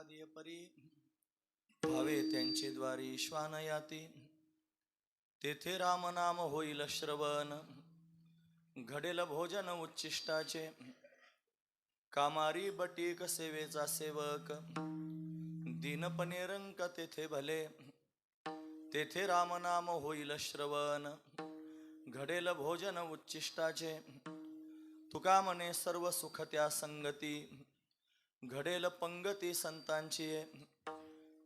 एखादी परी भावे त्यांचे द्वारी श्वान याती तेथे राम नाम होईल श्रवण घडेल भोजन उच्चिष्टाचे कामारी बटीक सेवेचा सेवक दीनपणे रंक तेथे भले तेथे राम नाम होईल श्रवण घडेल भोजन उच्चिष्टाचे तुका म्हणे सर्व सुख त्या संगती घडेल पंगती संतांची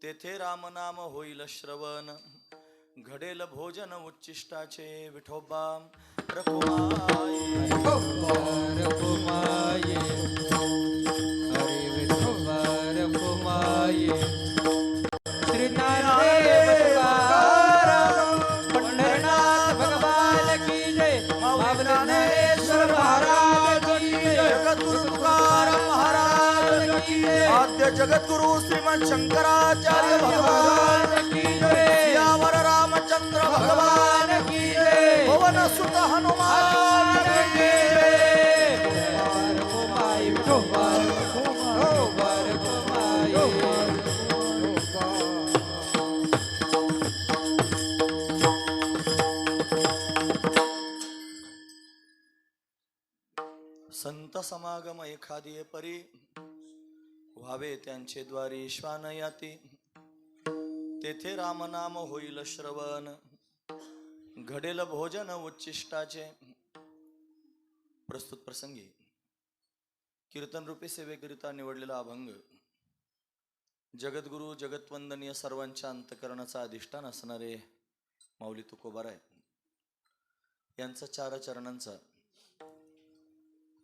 तेथे राम नाम होईल श्रवण घडेल भोजन उच्चिष्टाचे विठोबा रखुमाई रखुमाई हरे विठोबा रखुमाई श्री नारायण पंढरनाथ भगवान की जय मावली ज्ञानेश्वर महाराज की जय जगद्गुरु तुकाराम महाराज की जय आद्य जगद्गुरु श्रीमंत शंकराचार्य भगवान की जय सियावर रामचंद्र भगवान की जय पवन सुत हनुमान की जय रखुमाई विठोबा रखुमाई संत समागम एखादी परी व्हावे त्यांचे द्वारी श्वान याती तेथे रामनाम होईल श्रवण घडेल भोजन उच्चिष्टाचे. प्रस्तुत प्रसंगी कीर्तन रूपी सेवेकरिता निवडलेला अभंग जगद्गुरु जगतवंदनीय सर्वांच्या अंतकरणाचा अधिष्ठान असणारे माऊली तुकोबाराय यांचा 4 चरणांचा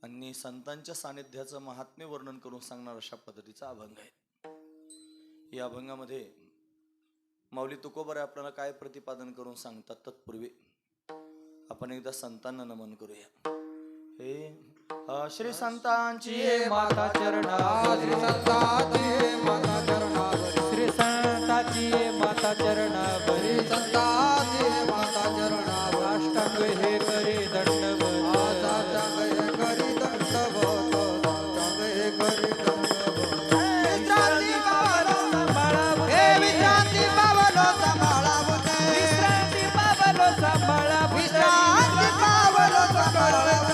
आणि संतांच्या सानिध्याचं महात्म्य वर्णन करून सांगणार अशा पद्धतीचा अभंग आहे. या अभंगामध्ये माऊली तुकोबाराय आपल्याला काय प्रतिपादन करून सांगतात तत्पूर्वी आपण एकदा संतांना नमन करूया. हे श्री संतांची माता चरणावर श्री संतांची माता चरणावर श्री संतांची माता चरणावर श्री संतांची माता चरणावर अष्टांग हे करी दंडवत अष्टांग हे करी दंडवत अष्टांग हे करी दंडवत विश्रांती पावलो सांभाळावून हे विश्रांती पावलो सांभाळावून विश्रांती पावलो सांभाळावून विश्रांती पावलो सांभाळावून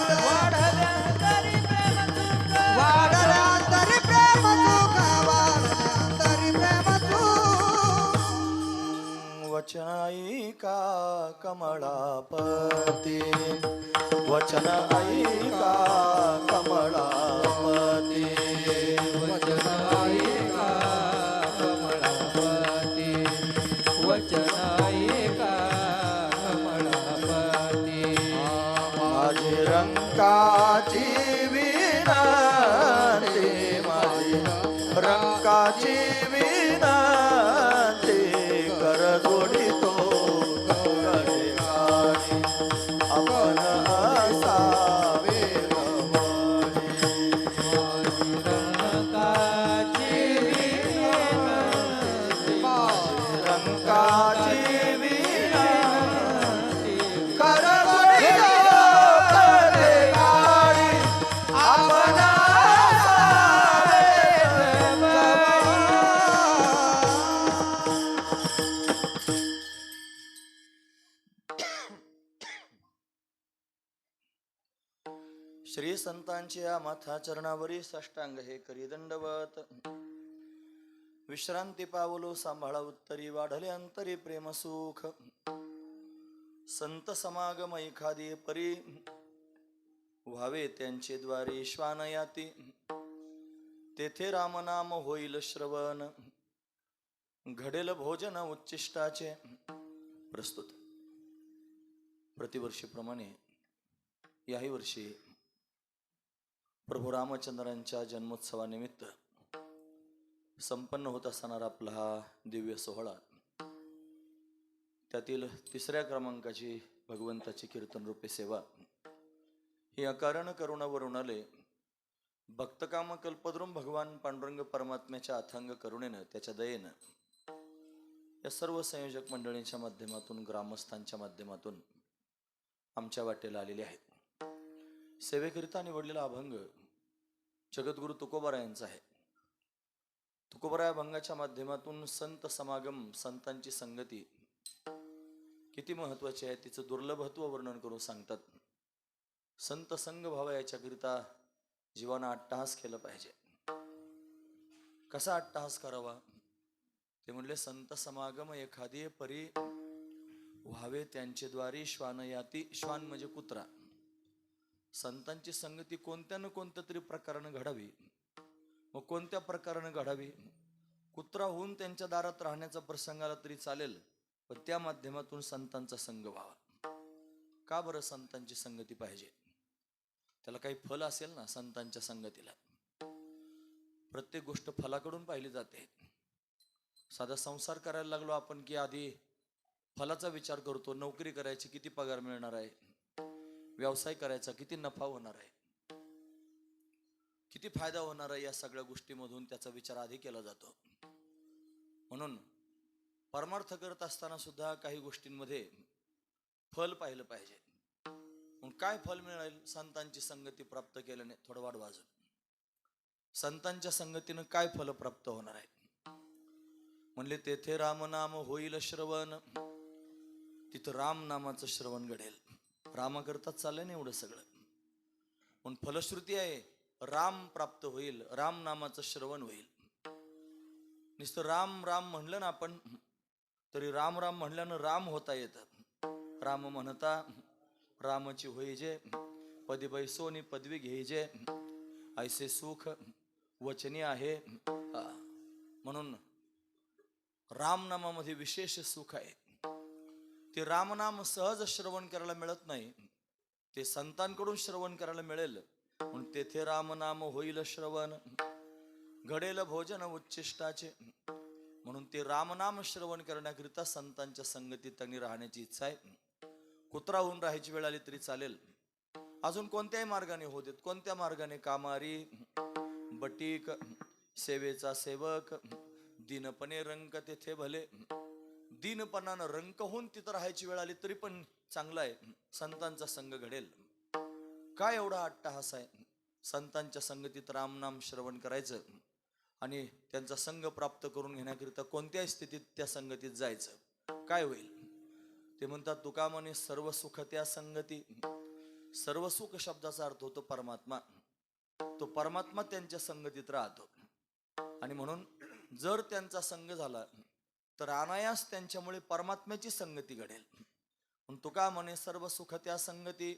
वचनाईका कमळापती वचनाईका कमळापती वचनाईका कमळापती वचनाईका कमळापती माझी रंकाची विनंती माझी रंकाची विनंती कर जोडितो गडे गाणी आपण असावे रंकाची विनंती रंकाची विनंती कर जोडितो गडे गाणी आपण श्री संतांची या माथा चरणावरी साष्टांग हे करी दंडवत विश्रांती पावलो सांभाळा उत्तरी वाढले अंतरी प्रेम सुख संत समागम एखादी परी व्हावे त्यांचे द्वारी श्वान याती तेथे रामनाम होईल श्रवण घडेल भोजन उच्चिष्टाचे. प्रस्तुत प्रतिवर्षीप्रमाणे याही वर्षी प्रभू रामचंद्रांच्या जन्मोत्सवानिमित्त संपन्न होत असणारा आपला हा दिव्य सोहळा त्यातील 3ऱ्या क्रमांकाची भगवंताची कीर्तन रूपी सेवा ही अकारण करुणावरून आले भक्तकाम कल्पद्रुम भगवान पांडुरंग परमात्म्याच्या अथांग करुणेनं त्याच्या दयेनं या सर्व संयोजक मंडळींच्या माध्यमातून ग्रामस्थांच्या माध्यमातून आमच्या वाटेला आलेले आहेत. सेवेकरिता निवडलेला अभंग जगद्गुरु तुकोबारायांचा आहे. तुकोबराय अभंगाच्या माध्यमातून संत समागम, संतांची संगती किती महत्वाची आहे तिचं दुर्लभत्व वर्णन करून सांगतात. संत संग व्हावा याच्याकरिता जीवानं अट्टहास केलं पाहिजे. कसा अट्टहास करावा ते म्हणले, संत समागम एखादी परी व्हावे त्यांचे द्वारी श्वान याती. श्वान म्हणजे कुत्रा. संतांची संगती कोणत्या न कोणत्या तरी प्रकारानं घडावी. मग कोणत्या प्रकारानं घडावी? कुत्रा होऊन त्यांच्या दारात राहण्याचा प्रसंग आला तरी चालेल, पण त्या माध्यमातून संतांचा संग व्हावा. का बरं संतांची संगती पाहिजे? त्याला काही फल असेल ना संतांच्या संगतीला. प्रत्येक गोष्ट फलाकडून पाहिली जाते. साधा संसार करायला लागलो आपण की आधी फलाचा विचार करतो. नोकरी करायची, किती पगार मिळणार आहे, व्यवसाय करायचा, किती नफा होणार आहे, किती फायदा होणार आहे, या सगळ्या गोष्टीमधून त्याचा विचार आधी केला जातो. म्हणून परमार्थ करत असताना सुद्धा काही गोष्टींमध्ये फल पाहिलं पाहिजे. मग काय फल मिळेल संतांची संगती प्राप्त केल्याने? थोडं वाढ वाजून संतांच्या संगतीनं काय फल प्राप्त होणार आहे म्हणले, तेथे रामनाम होईल श्रवण. तिथं राम नामाचं श्रवण घडेल. रामाकरताच चाललंय ना एवढं सगळं. पण फलश्रुती आहे, राम प्राप्त होईल, राम नामाचं श्रवण होईल. नुसतं राम राम म्हणलं ना आपण तरी राम राम म्हणल्यानं राम होता येतं. राम म्हणता रामची होईजे, पदी बैसोनी पदवी घेईजे, ऐसे सुख वचनी आहे. म्हणून रामनामामध्ये विशेष सुख आहे. ते रामनाम सहज श्रवण करायला मिळत नाही, ते संतांकडून श्रवण करायला मिळेल. म्हणून तेथे रामनाम होईल श्रवण, घडेल भोजन उच्चिष्टाचे. म्हणून ते रामनाम श्रवण करण्याकरिता संतांच्या संगतीत त्यांनी राहण्याची इच्छा आहे. कुत्रा होऊन राहायची वेळ आली तरी चालेल. अजून कोणत्याही मार्गाने होऊ देत. कोणत्या मार्गाने? कामारी, बटीक, सेवेचा सेवक, दीनपणे रंक तेथे भले. दीनपणानं रंक होऊन तिथं राहायची वेळ आली तरी पण चांगलं आहे. संतांचा संग घडेल. काय एवढा अट्टहास आहे संतांच्या संगतीत रामनाम श्रवण करायचं आणि त्यांचा संग प्राप्त करून घेण्याकरिता कोणत्याही स्थितीत त्या संगतीत जायचं. काय होईल ते म्हणतात, तुका म्हणे सर्व सुख त्या संगती. सर्व सुख शब्दाचा अर्थ होतो परमात्मा. तो परमात्मा त्यांच्या संगतीत राहतो. आणि म्हणून जर त्यांचा संग झाला तर अनायास त्यांच्यामुळे परमात्म्याची संगती घडेल. म्हणून तुका म्हणे सर्व सुख त्या संगती,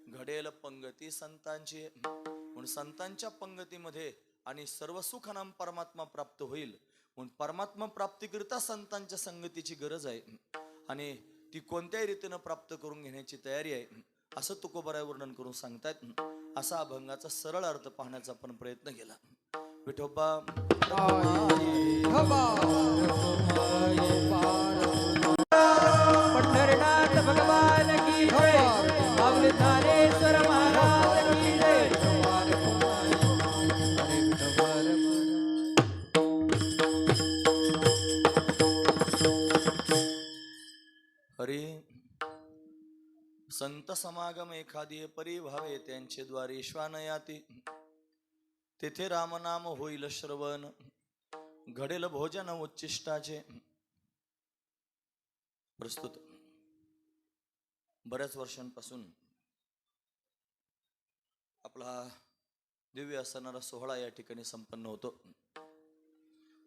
घडेल पंगती संतांची. म्हणून संतांच्या पंगतीमध्ये आणि सर्व सुख नाम परमात्मा प्राप्त होईल. म्हणून परमात्मा प्राप्तीकरिता संतांच्या संगतीची गरज आहे आणि ती कोणत्याही रीतीनं प्राप्त करून घेण्याची तयारी आहे, असं तुकोबराय वर्णन करून सांगतायत. असा अभंगाचा सरळ अर्थ पाहण्याचा आपण प्रयत्न केला. विठोबा पंढरनाथ भगवान की जय, माऊली ज्ञानेश्वर महाराज की जय. हरी संत समागम एखादी परी व्हावे त्यांचे द्वारी श्वान याती. तेथे रामनाम होईल श्रवण, घडेल भोजन उच्चिष्टाचे. प्रस्तुत बऱ्याच वर्षांपासून आपला दिव्य असणारा सोहळा या ठिकाणी संपन्न होतो.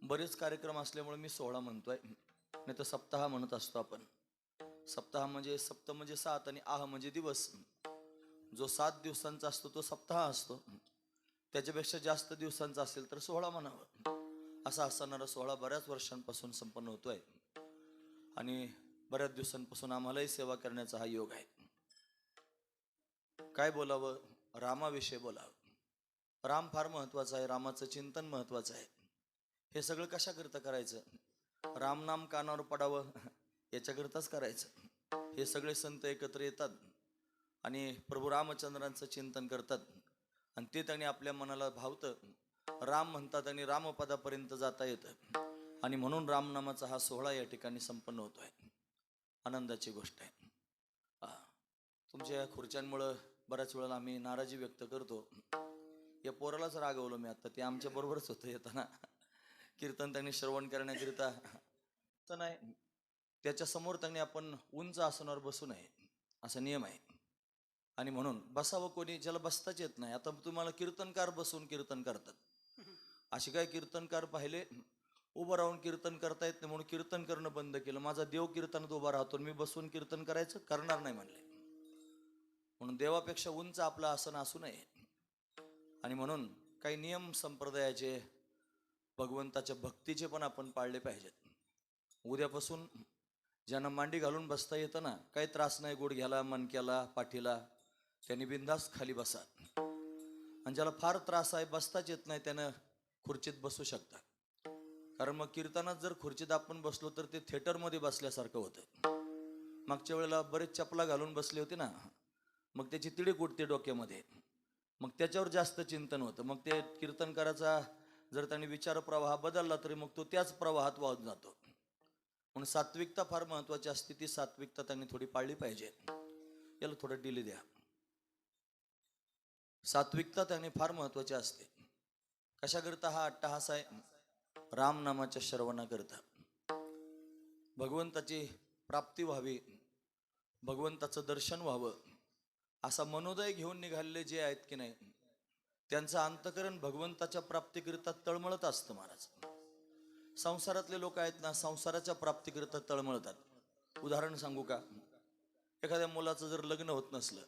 बरेच कार्यक्रम असल्यामुळे मी सोहळा म्हणतोय, नाही तर सप्ताह म्हणत असतो आपण. सप्ताह म्हणजे सप्त म्हणजे 7 आणि आह म्हणजे दिवस. जो 7 दिवसांचा असतो तो सप्ताह असतो. त्याच्यापेक्षा जास्त दिवसांचा असेल तर सोहळा म्हणावा. असा असणारा सोहळा बऱ्याच वर्षांपासून संपन्न होतोय आणि बऱ्याच दिवसांपासून आम्हालाही सेवा करण्याचा हा योग आहे. काय बोलावं? रामाविषयी बोलावं. राम फार महत्वाचा आहे. रामाचं चिंतन महत्वाचं आहे. हे सगळं कशाकरता करायचं? रामनाम कानावर पडावं याच्याकरताच करायचं. हे सगळे संत एकत्र येतात आणि प्रभू रामचंद्रांचं चिंतन करतात आणि ते त्यांनी आपल्या मनाला भावतं. राम म्हणतात आणि रामपदापर्यंत जाता येतं आणि म्हणून रामनामाचा हा सोहळा या ठिकाणी संपन्न होतोय. आनंदाची गोष्ट आहे. तुमच्या या खुर्च्यांमुळं बऱ्याच वेळेला आम्ही नाराजी व्यक्त करतो. या पोरालाच रागवलं मी आता, ते आमच्या बरोबरच होतं येताना. कीर्तन त्यांनी श्रवण करण्याकरिता तर नाही, त्याच्या समोर त्यांनी आपण उंच आसनावर बसू नये असा नियम आहे. आणि म्हणून बसावं कोणी ज्याला बसताच येत नाही. आता तुम्हाला कीर्तनकार बसून कीर्तन करतात, असे काय कीर्तनकार पाहिले उभं राहून कीर्तन करता येत नाही म्हणून कीर्तन करणं बंद केलं. माझा देव कीर्तनात उभा राहतो, मी बसून कीर्तन करायचं करणार नाही म्हणले. म्हणून देवापेक्षा उंच आपलं आसन असू नये. आणि म्हणून काही नियम संप्रदायाचे, भगवंताच्या भक्तीचे पण आपण पाळले पाहिजेत. उद्यापासून ज्यांना मांडी घालून बसता येतं ना, काही त्रास नाही गुडघ्याला, मणक्याला, पाठीला, त्यांनी बिनधास्त खाली बसा. आणि ज्याला फार त्रास आहे, बसताच येत नाही, त्यानं खुर्चीत बसू शकता. कारण मग कीर्तनात जर खुर्चीत आपण बसलो तर ते थिएटरमध्ये बसल्यासारखं होतं. मागच्या वेळेला बरेच चपला घालून बसले होते ना, मग त्याची तिडीक उठते डोक्यामध्ये, मग त्याच्यावर जास्त चिंतन होतं. मग ते कीर्तनकाराचा जर त्यांनी विचार प्रवाह बदलला तरी मग तो त्याच प्रवाहात वाहून जातो. म्हणून सात्विकता फार महत्वाची असते. ती सात्विकता त्यांनी थोडी पाळली पाहिजे. याला थोडं डिले द्या. सात्विकता त्यांनी फार महत्वाची असते. कशाकरता हा अट्टहास आहे? रामनामाच्या श्रवणाकरता. भगवंताची प्राप्ती व्हावी, भगवंताचं दर्शन व्हावं असा मनोदय घेऊन निघालेले जे आहेत की नाही, त्यांचं अंतकरण भगवंताच्या प्राप्तीकरिता तळमळत असतं. महाराज, संसारातले लोक आहेत ना, संसाराच्या प्राप्तीकरिता तळमळतात. उदाहरण सांगू का? एखाद्या मुलाचं जर लग्न होत नसलं,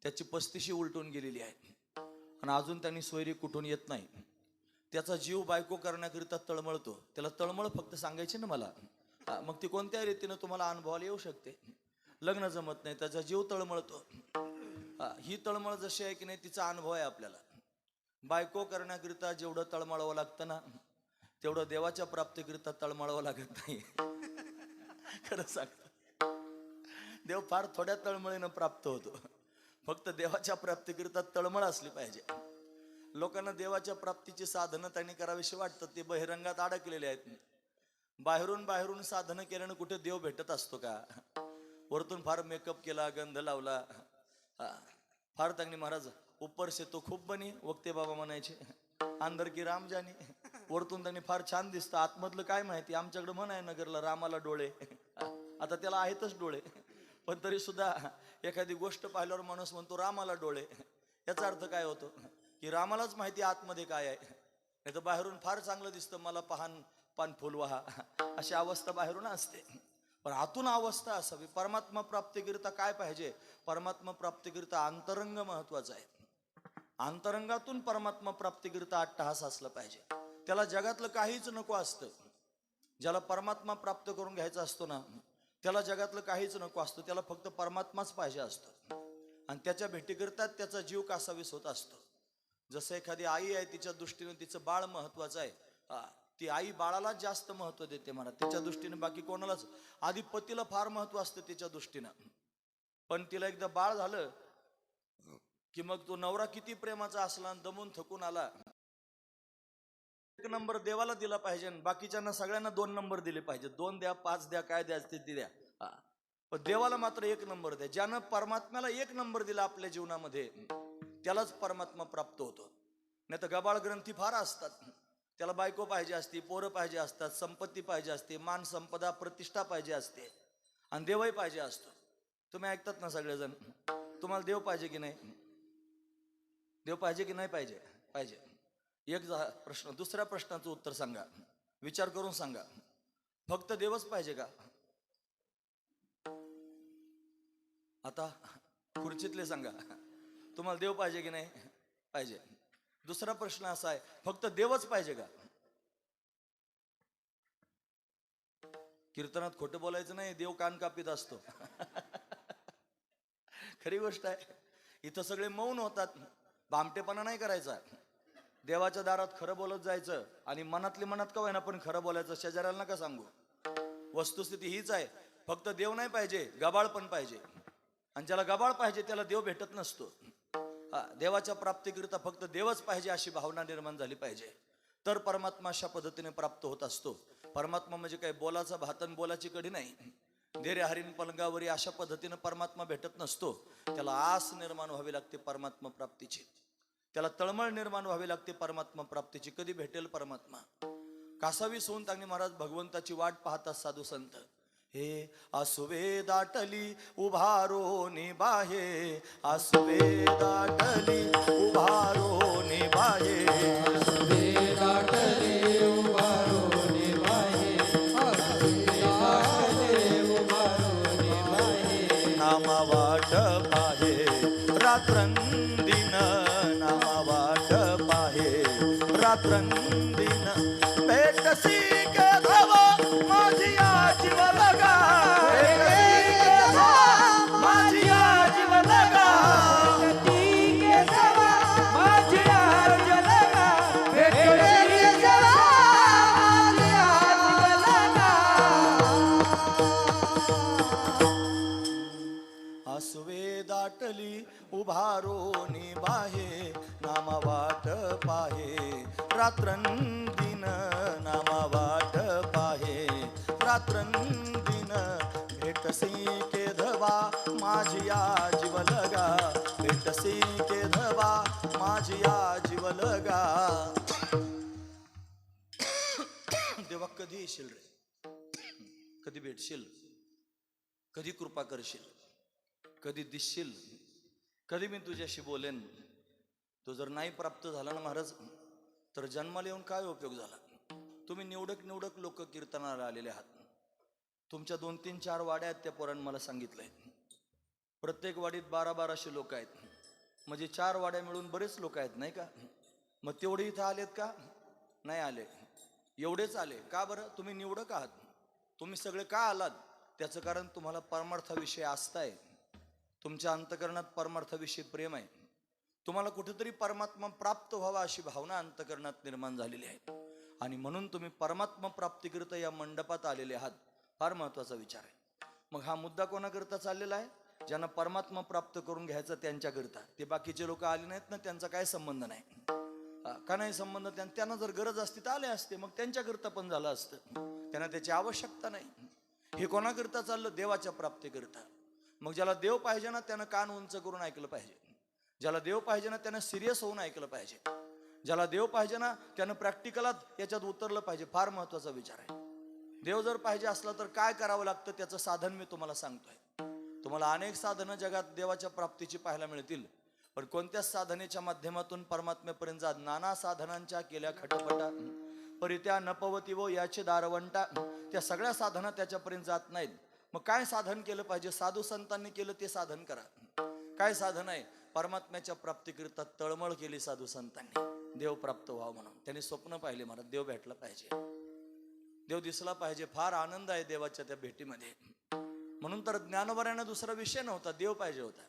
त्याची 35 उलटून गेलेली आहे आणि अजून त्यांनी सोयरी कुठून येत नाही, त्याचा जीव बायको करण्याकरिता तळमळतो. त्याला तळमळ फक्त सांगायची ना मला, मग ती कोणत्या रीतीनं तुम्हाला अनुभवाला येऊ शकते. लग्न जमत नाही, त्याचा जीव तळमळतो. ही तळमळ जशी आहे की नाही, तिचा अनुभव आहे आपल्याला. बायको करण्याकरिता जेवढं तळमळावं लागतं ना, तेवढं देवाच्या प्राप्तीकरिता तळमळावं लागत नाही. खरं सांगतो, देव फार थोड्या तळमळीनं प्राप्त होतो. फक्त देवाच्या प्राप्तीकरिता तळमळ असली पाहिजे. लोकांना देवाच्या प्राप्तीची साधनं त्यांनी करावीशी वाटतात, ते बहिरंगात अडकलेले आहेत. बाहेरून साधनं केल्यानं कुठे देव भेटत असतो का? वरतून फार मेकअप केला, गंध लावला, फार त्यांनी महाराज उपर से तो खूप बनी वक्ते बाबा म्हणायचे, अंदर की राम जानी. वरतून त्यांनी फार छान दिसतं, आतमधलं काय माहिती. आमच्याकडे म्हण आहे नगरला, रामाला डोळे. आता त्याला आहेतच डोळे, पण तरी सुद्धा एखादी गोष्ट पाहिल्यावर माणूस म्हणतो रामाला डोळे. याचा अर्थ काय होतो की रामालाच माहिती आतमध्ये काय आहे. नाही तर बाहेरून फार चांगलं दिसतं, मला पान फुलवा, अशी अवस्था बाहेरून असते. पण आतून अवस्था असावी. परमात्मा प्राप्तीकरिता काय पाहिजे? परमात्मा प्राप्तीकरिता अंतरंग महत्वाचा आहे. अंतरंगातून परमात्मा प्राप्तीकरिता अट्टहास असला पाहिजे. त्याला जगातलं काहीच नको असतं. ज्याला परमात्मा प्राप्त करून घ्यायचा असतो ना, त्याला जगातलं काहीच नको असतं. त्याला फक्त परमात्माच पाहिजे असतो. आणि त्याच्या भेटीकरिता त्याचा जीव कासावीस होत असतो. जसं एखादी आई आहे, तिच्या दृष्टीने तिचं बाळ महत्वाचं आहे, ती आई बाळाला जास्त महत्व देते म्हणा, तिच्या दृष्टीने. बाकी कोणालाच, आधी पतीला फार महत्व असतं तिच्या दृष्टीनं, पण तिला एकदा बाळ झालं की मग तो नवरा किती प्रेमाचा असला, दमून थकून आला, 1 नंबर देवाला दिला पाहिजे. बाकीच्यांना सगळ्यांना 2 नंबर दिले पाहिजे. 2 द्या, 5 द्या, काय द्या ते द्या, पण देवाला मात्र 1 नंबर द्या. ज्यानं परमात्म्याला 1 नंबर दिला आपल्या जीवनामध्ये, त्यालाच परमात्मा प्राप्त होतो. नाही तर गबाळ ग्रंथी फार असतात. त्याला बायको पाहिजे असते, पोरं पाहिजे असतात, संपत्ती पाहिजे असते, मान संपदा प्रतिष्ठा पाहिजे असते, आणि देवही पाहिजे असतो. तुम्ही ऐकतात ना सगळेजण, तुम्हाला देव पाहिजे की नाही? देव पाहिजे की नाही पाहिजे? पाहिजे. एक प्रश्न. दुसऱ्या प्रश्नाचं उत्तर सांगा, विचार करून सांगा. फक्त देवच पाहिजे का? आता खुर्चीतले सांगा, तुम्हाला देव पाहिजे की नाही? पाहिजे. दुसरा प्रश्न असा आहे, फक्त देवच पाहिजे का? कीर्तनात खोटं बोलायचं नाही, देव कान कापीत असतो. खरी गोष्ट आहे. इथं सगळे मौन होतात. भामटेपणा नाही करायचा. देवाच्या दारात खरं बोलत जायचं, आणि मनातली मनात का होईना पण खरं बोलायचं. शेजाऱ्याला नका सांगू. वस्तुस्थिती हीच आहे. फक्त देव नाही पाहिजे, गबाळ पण पाहिजे. आणि ज्याला गबाळ पाहिजे त्याला देव भेटत नसतो. देवाच्या प्राप्तीकरिता फक्त देवच पाहिजे अशी भावना निर्माण झाली पाहिजे, तर परमात्मा अशा पद्धतीने प्राप्त होत असतो. परमात्मा म्हणजे काय बोलाचा भातन बोलाची कढी नाही. देरे हरिण पलंगावरी अशा पद्धतीने परमात्मा भेटत नसतो. त्याला आस निर्माण व्हावी लागते परमात्मा प्राप्तीची. त्याला तळमळ निर्माण व्हावी लागते परमात्मा प्राप्तीची. कधी भेटेल परमात्मा? कासावी सोनतांगणी महाराज भगवंताची वाट पाहतात साधू संत. हे आसुवे दाटली उभारो निबाहे, आसुवे दाटली उभारो निबाहे, नामा वाट पाहे रात्रंदिन, नामा वाट पाहे रात्रंदिन, भेटसी के धावा माझी जीव लगा, भेटसी के धावा माझी जीव लगा, आसुवे दाटली उभारो निबाहे, नामा वाट पाहे रात्रंदिन, नामा वाट पाहे रात्रंदिन, भेटसी के धवा माझिया जीव लगा, भेटसी के धवा माझिया जीव लगा. देवा कधी येशील रे, कधी भेटशील, कधी कृपा करशील, कधी दिसशील, कधी मी तुझ्याशी बोलेन. तो जर नाही प्राप्त झाला ना महाराज, तर जन्माला येऊन काय उपयोग झाला. तुम्ही निवडक लोक कीर्तनाला आलेले आहात. तुमच्या 2-3-4 वाड्या आहेत, त्या पोरांनी मला सांगितलंय. प्रत्येक वाडीत 1200 लोक आहेत, म्हणजे 4 वाड्या मिळून बरेच लोक आहेत नाही का. मग तेवढे इथं आलेत का? नाही आले. एवढेच आले का बरं? तुम्ही निवडक आहात. तुम्ही सगळे का आलात? त्याचं कारण तुम्हाला परमार्थाविषयी आस्था आहे, तुमच्या अंतकरणात परमार्थाविषयी प्रेम आहे, तुम्हाला कुठेतरी परमात्मा प्राप्त व्हावा अशी भावना अंतकरणात निर्माण झालेली आहे, आणि म्हणून तुम्ही परमात्मा प्राप्तीकरिता या मंडपात आलेले आहात. फार महत्वाचा विचार आहे. मग हा मुद्दा कोणाकरिता चाललेला आहे? ज्यांना परमात्मा प्राप्त करून घ्यायचं त्यांच्याकरिता. ते बाकीचे लोक आले नाहीत ना, त्यांचा काय संबंध नाही. का नाही संबंध? त्यांना जर गरज असती तर आले असते, मग त्यांच्याकरिता पण झालं असतं. त्यांना त्याची आवश्यकता नाही. हे कोणाकरिता चाललं? देवाच्या प्राप्तीकरिता. मग ज्याला देव पाहिजे ना, त्यानं कान उंच करून ऐकलं पाहिजे. ज्याला देव पाहिजे ना, त्यानं सिरियस होऊन ऐकलं पाहिजे. ज्याला देव पाहिजे ना, त्यानं प्रॅक्टिकलात याच्यात उतरलं पाहिजे. फार महत्वाचा विचार आहे. देव जर पाहिजे असला तर काय करावं लागतं त्याचं साधन मी तुम्हाला सांगतोय. तुम्हाला अनेक साधनं जगात देवाच्या प्राप्तीची पाहायला मिळतील, पण कोणत्याच साधनेच्या माध्यमातून परमात्म्यापर्यंत जा. नाना साधनांच्या केल्या खटपटा, परित्या नपवती व याचे दारवंटा. त्या सगळ्या साधना त्याच्यापर्यंत जात नाहीत. मग काय साधन केलं पाहिजे? साधू संतांनी केलं ते साधन करा. काय साधन आहे? परमात्म्याच्या प्राप्तीकरिता तळमळ केली साधू संतांनी, देव प्राप्त व्हावं म्हणून. त्यांनी स्वप्न पाहिले, मला देव भेटला पाहिजे, देव दिसला पाहिजे. फार आनंद आहे देवाच्या त्या भेटीमध्ये. म्हणून तर ज्ञानोबा दुसरा विषय नव्हता, देव पाहिजे होता.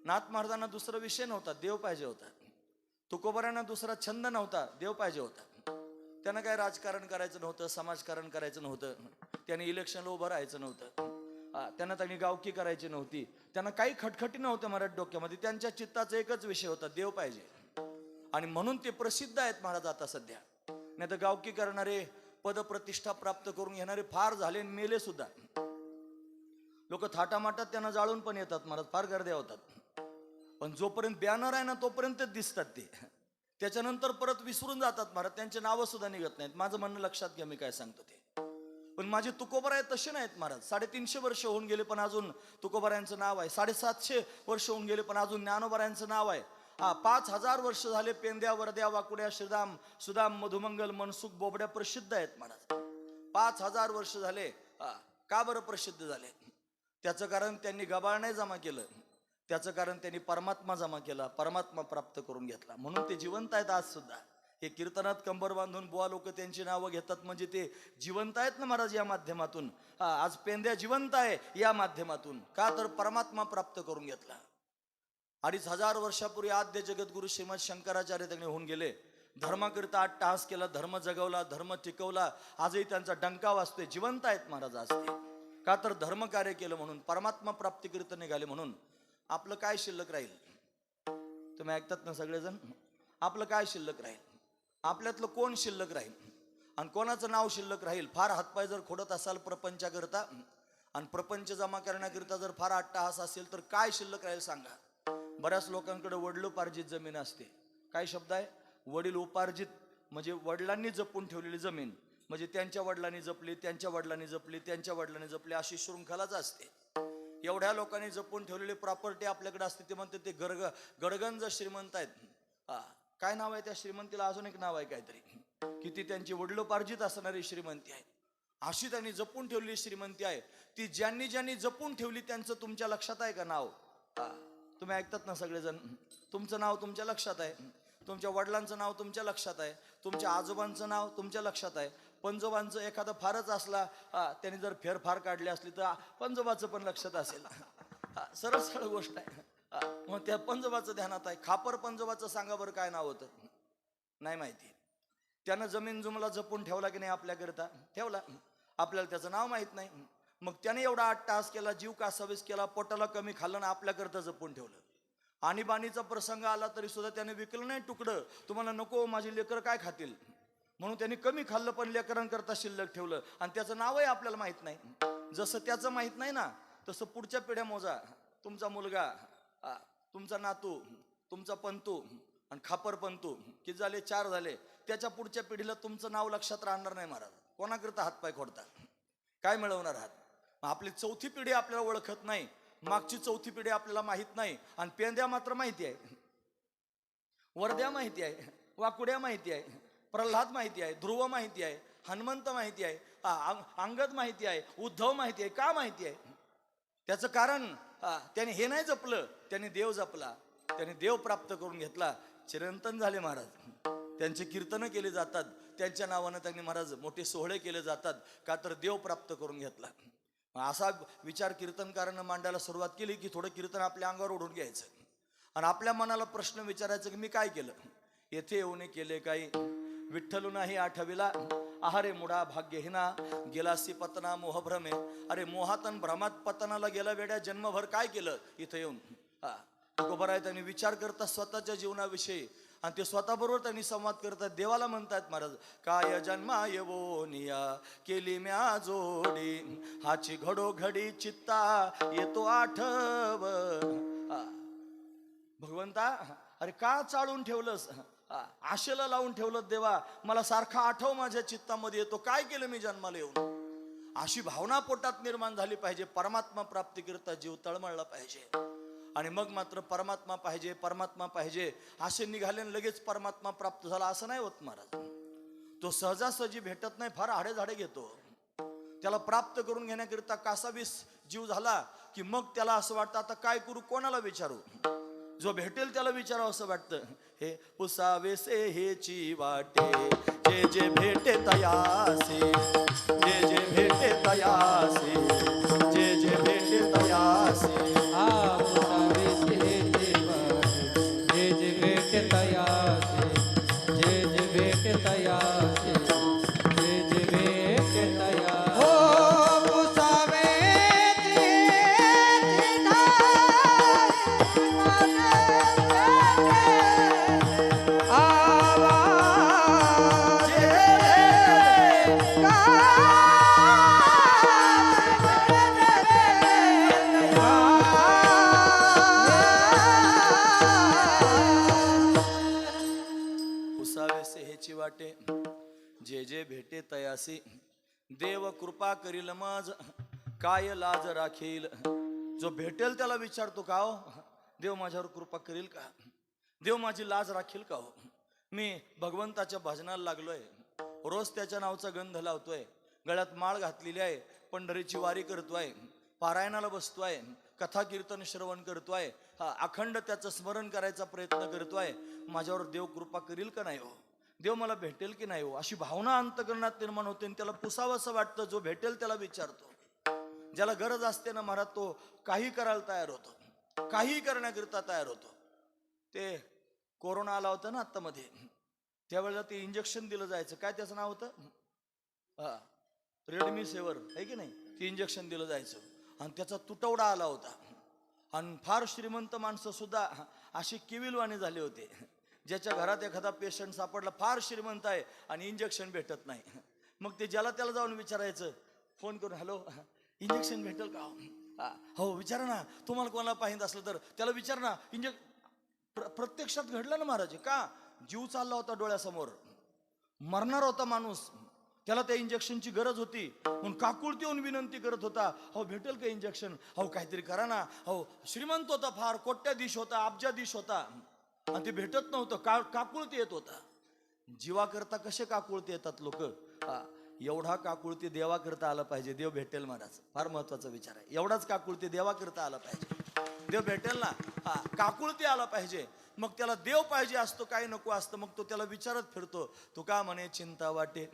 नाथ महाराजांना दुसरा विषय नव्हता, देव पाहिजे होता. तुकोबाऱ्यांना दुसरा छंद नव्हता, देव पाहिजे होता. त्यांना काय राजकारण करायचं नव्हतं, समाजकारण करायचं नव्हतं, त्यांनी इलेक्शनला उभं राहायचं नव्हतं, त्यांनी गावकी करायची नव्हती, त्यांना काही खटखटी नव्हत्या मराठी डोक्यामध्ये. त्यांच्या चित्ताचा एकच विषय होता, देव पाहिजे. आणि म्हणून ते प्रसिद्ध आहेत महाराज आता सध्या. नाही तर गावकी करणारे, पदप्रतिष्ठा प्राप्त करून घेणारे फार झाले, मेले सुद्धा. लोक थाटामाटात त्यांना जाळून पण येतात महाराज, फार गर्द्या होतात. पण जोपर्यंत बॅनर आहे ना तोपर्यंतच दिसतात ते, त्याच्यानंतर परत विसरून जातात महाराज. त्यांचे नावं सुद्धा निघत नाहीत. माझं म्हणणं लक्षात घ्या मी काय सांगतो ते. पण माझे तुकोबाराय तसे नाहीत महाराज. 350 वर्ष होऊन गेले पण अजून तुकोबारायांचं नाव आहे. 750 वर्ष होऊन गेले पण अजून ज्ञानोबारायांचं नाव आहे. 5000 वर्ष झाले पेंद्या, वरद्या, वाकुड्या, श्रीदाम, सुदाम, मधुमंगल, मनसुख, बोबड्या प्रसिद्ध आहेत महाराज. 5000 वर्ष झाले. का बरं प्रसिद्ध झाले? त्याचं कारण त्यांनी गबाळ नाही जमा केलं, त्याचं कारण त्यांनी परमात्मा जमा केला, परमात्मा प्राप्त करून घेतला. म्हणून ते जिवंत आहेत आज सुद्धा. हे कीर्तनात कंबर बांधून बुवा लोक त्यांची नावं घेतात म्हणजे ते जिवंत आहेत ना महाराज या माध्यमातून. आज पेंद्या जिवंत आहे या माध्यमातून. का तर परमात्मा प्राप्त करून घेतला. 2500 वर्षापूर्वी आद्य जगद्गुरु श्रीमद शंकराचार्य त्यांनी होऊन गेले. धर्माकरिता अट्टहास केला, धर्म जगवला, धर्म टिकवला. आजही त्यांचा डंका वाजतोय. जिवंत आहेत महाराज आज ते. का तर धर्म कार्य केलं म्हणून, परमात्मा प्राप्तीकरिता निघाले म्हणून. आपलं काय शिल्लक राहील? तुम्ही ऐकतात ना सगळेजण? आपलं काय शिल्लक राहील? आपल्यातलं कोण शिल्लक राहील आणि कोणाचं नाव शिल्लक राहील? फार हातपाय जर खोडत असाल प्रपंचाकरिता आणि प्रपंच जमा करण्याकरिता जर फार अट्टहास असेल तर काय शिल्लक राहील सांगा? बऱ्याच लोकांकडे वडिलोपार्जित जमीन असते. काय शब्द आहे? वडील उपार्जित म्हणजे वडिलांनी जपून ठेवलेली जमीन, म्हणजे त्यांच्या वडिलांनी जपली, त्यांच्या वडिलांनी जपली, त्यांच्या वडिलांनी जपली, अशी शृंखलाच असते. एवढ्या लोकांनी जपून ठेवलेली प्रॉपर्टी आपल्याकडे असते. ते म्हणते ते गडगंज श्रीमंत आहेत. काय नाव आहे त्या श्रीमंतीला? अजून एक नाव आहे काहीतरी, किती त्यांची वडिलोपार्जित असणारी श्रीमंती आहे. अशी त्यांनी जपून ठेवलेली श्रीमंती आहे. ती ज्यांनी ज्यांनी जपून ठेवली त्यांचं तुमच्या लक्षात आहे का नाव? तुम्ही ऐकतात ना सगळेजण, तुमचं नाव तुमच्या लक्षात आहे, तुमच्या वडिलांचं नाव तुमच्या लक्षात आहे, तुमच्या आजोबांचं नाव तुमच्या लक्षात आहे. पंजोबांचं एखादं फारच असला, त्यांनी जर फेरफार काढली असली तर पंजोबाचं पण लक्षात असेल. सरळ सरळ गोष्ट आहे. मग त्या पंजोबाचं ध्यानात आहे. खापर पंजोबाचं सांगा बरं काय नाव होतं? नाही माहिती. त्यानं जमीन जुमला जपून ठेवला की नाही आपल्याकरता? ठेवला. आपल्याला त्याचं नाव माहित नाही. मग त्याने एवढा 8 तास केला, जीव कासावीस केला, पोटाला कमी खाल्लं ना आपल्याकरता जपून ठेवलं. आणीबाणीचा प्रसंग आला तरी सुद्धा त्याने विकलं नाही तुकडं. तुम्हाला नको, माझी लेकरं काय खातील म्हणून त्यांनी कमी खाल्लं, पण लेकरांकरता शिल्लक ठेवलं. आणि त्याचं नावही आपल्याला माहित नाही. जसं त्याचं माहित नाही ना, तसं पुढच्या पिढ्या मोजा. तुमचा मुलगा, तुमचा नातू, तुमचा पंतू आणि खापर पंतू किती झाले? 4 झाले. त्याच्या पुढच्या पिढीला तुमचं नाव लक्षात राहणार नाही महाराज. कोणाकरता हातपाय खोडता? काय मिळवणार आहात? आपली 4थी पिढी आपल्याला ओळखत नाही, मागची 4थी पिढी आपल्याला माहित नाही. आणि पेंद्या मात्र माहिती आहे, वरद्या माहिती आहे, वाकुड्या माहिती आहे, प्रल्हाद माहिती आहे, ध्रुव माहिती आहे, हनुमंत माहिती आहे, अंगद माहिती आहे, उद्धव माहिती आहे. का माहिती आहे? त्याचं कारण त्याने हे नाही जपलं, त्याने देव जपला, त्याने देव प्राप्त करून घेतला. चिरंतन झाले महाराज. त्यांची कीर्तनं केली जातात, त्यांच्या नावानं त्यांनी महाराज मोठे सोहळे केले जातात. का तर देव प्राप्त करून घेतला. असा विचार कीर्तनकारांना मांडायला सुरुवात केली की थोडं कीर्तन आपल्या अंगावर ओढून घ्यायचं आणि आपल्या मनाला प्रश्न विचारायचा की मी काय केलं? येथे येऊन केले काही? विठ्ठलू नाही आठविला, आहारे मुडा भाग्यहीना, गेलासी पतना मोहभ्रमे. अरे मोहातन भ्रमात पतनाला गेला वेड्या, जन्मभर काय केलं इथं येऊन? तुकोबा आहे त्यांनी विचार करतात स्वतःच्या जीवनाविषयी आणि ते स्वतःबरोबर त्यांनी संवाद करतात. देवाला म्हणतात महाराज, काय जन्मा येवोनिया केली म्या जोडी, हाची घडोघडी चित्ता येतो आठव. भगवंता, अरे का चाळून ठेवलंस? आशेला लावून ठेवलं देवा, मला सारखा आठव माझ्या चित्तामध्ये येतो. काय केलं मी जन्माला येऊन? अशी भावना पोटात निर्माण झाली पाहिजे. परमात्मा प्राप्तीकरिता जीव तळमळला पाहिजे. आणि मग मात्र परमात्मा पाहिजे, परमात्मा पाहिजे असे निघाले लगेच परमात्मा प्राप्त झाला असं नाही होत महाराज. तो सहजासहजी भेटत नाही, फार आडेझाडे घेतो. त्याला प्राप्त करून घेण्याकरिता कासावीस जीव झाला की मग त्याला असं वाटतं आता काय करू, कोणाला विचारू? जो भेटेल त्याला विचारावं असं वाटतं. हे पुसावेसे हेची वाटे, जे जे भेटे तयासे, जे जे भेटे तयासे, जे जे भेटे तयासे. जे जे भेटे तयासे, जे जे भेटे तयासे, जे जे भेटे तयासे. हो पुसावेची वाटे, जे जे भेटे तयासी. देव कृपा करील मज, काय लाज राखील. जो भेटेल त्याला विचारतो का हो, देव माझ्यावर कृपा करील का? देव माझी लाज राखील का हो? मी भगवंताच्या भजनाला लागलोय, रोज त्याच्या नावाचा गंध लावतोय, गळ्यात माळ घातलेली आहे, पंढरीची वारी करतोय, पारायणाला बसतोय, कथा कीर्तन श्रवण करतोय, अखंड त्याचं स्मरण करायचा प्रयत्न करतोय. माझ्यावर देव कृपा करील का नाही हो? देव मला भेटेल की नाही हो? अशी भावना अंतकरणात निर्माण होते आणि त्याला पुसावं असं वाटतं. जो भेटेल त्याला विचारतो. ज्याला गरज असते ना महाराज, तो काही करायला तयार होतो, काही करण्याकरिता तयार होतो. ते कोरोना आला होता ना आता मध्ये, त्यावेळेला ते इंजेक्शन दिलं जायचं, काय त्याचं नाव होतं? रेडमीसेवर आहे की नाही, ते इंजेक्शन दिलं जायचं आणि त्याचा तुटवडा आला होता. आणि फार श्रीमंत माणसं सुद्धा अशी किविलवाणी झाले होते. ज्याच्या घरात एखादा पेशंट सापडला, फार श्रीमंत आहे आणि इंजेक्शन भेटत नाही, मग ते ज्याला त्याला जाऊन विचारायचं फोन करून, हॅलो इंजेक्शन भेटेल का? हो विचारा ना, तुम्हाला कोणाला पाहिजे असलं तर त्याला विचार ना. प्रत्यक्षात घडलं ना महाराज. का? जीव चालला होता डोळ्यासमोर, मरणार होता माणूस, त्याला त्या इंजेक्शनची गरज होती, म्हणून काकुळती येऊन विनंती करत होता, अहो भेटेल का इंजेक्शन, अहो काहीतरी करा ना, अहो श्रीमंत होता, फार कोट्याधीश होता, अब्जाधीश होता, आणि ते भेटत नव्हतं, काकुळती येत होता. जीवाकरता कसे काकुळती येतात लोक, एवढा काकुळती देवाकरता आला पाहिजे, देव भेटेल महाराज. फार महत्वाचा विचार आहे, एवढाच काकुळती देवाकरता आला पाहिजे, देव भेटेल ना. काकुळती आला पाहिजे, मग त्याला देव पाहिजे असतो, काही नको असतं, मग तो त्याला विचारत फिरतो. तू का म्हणे चिंता वाटे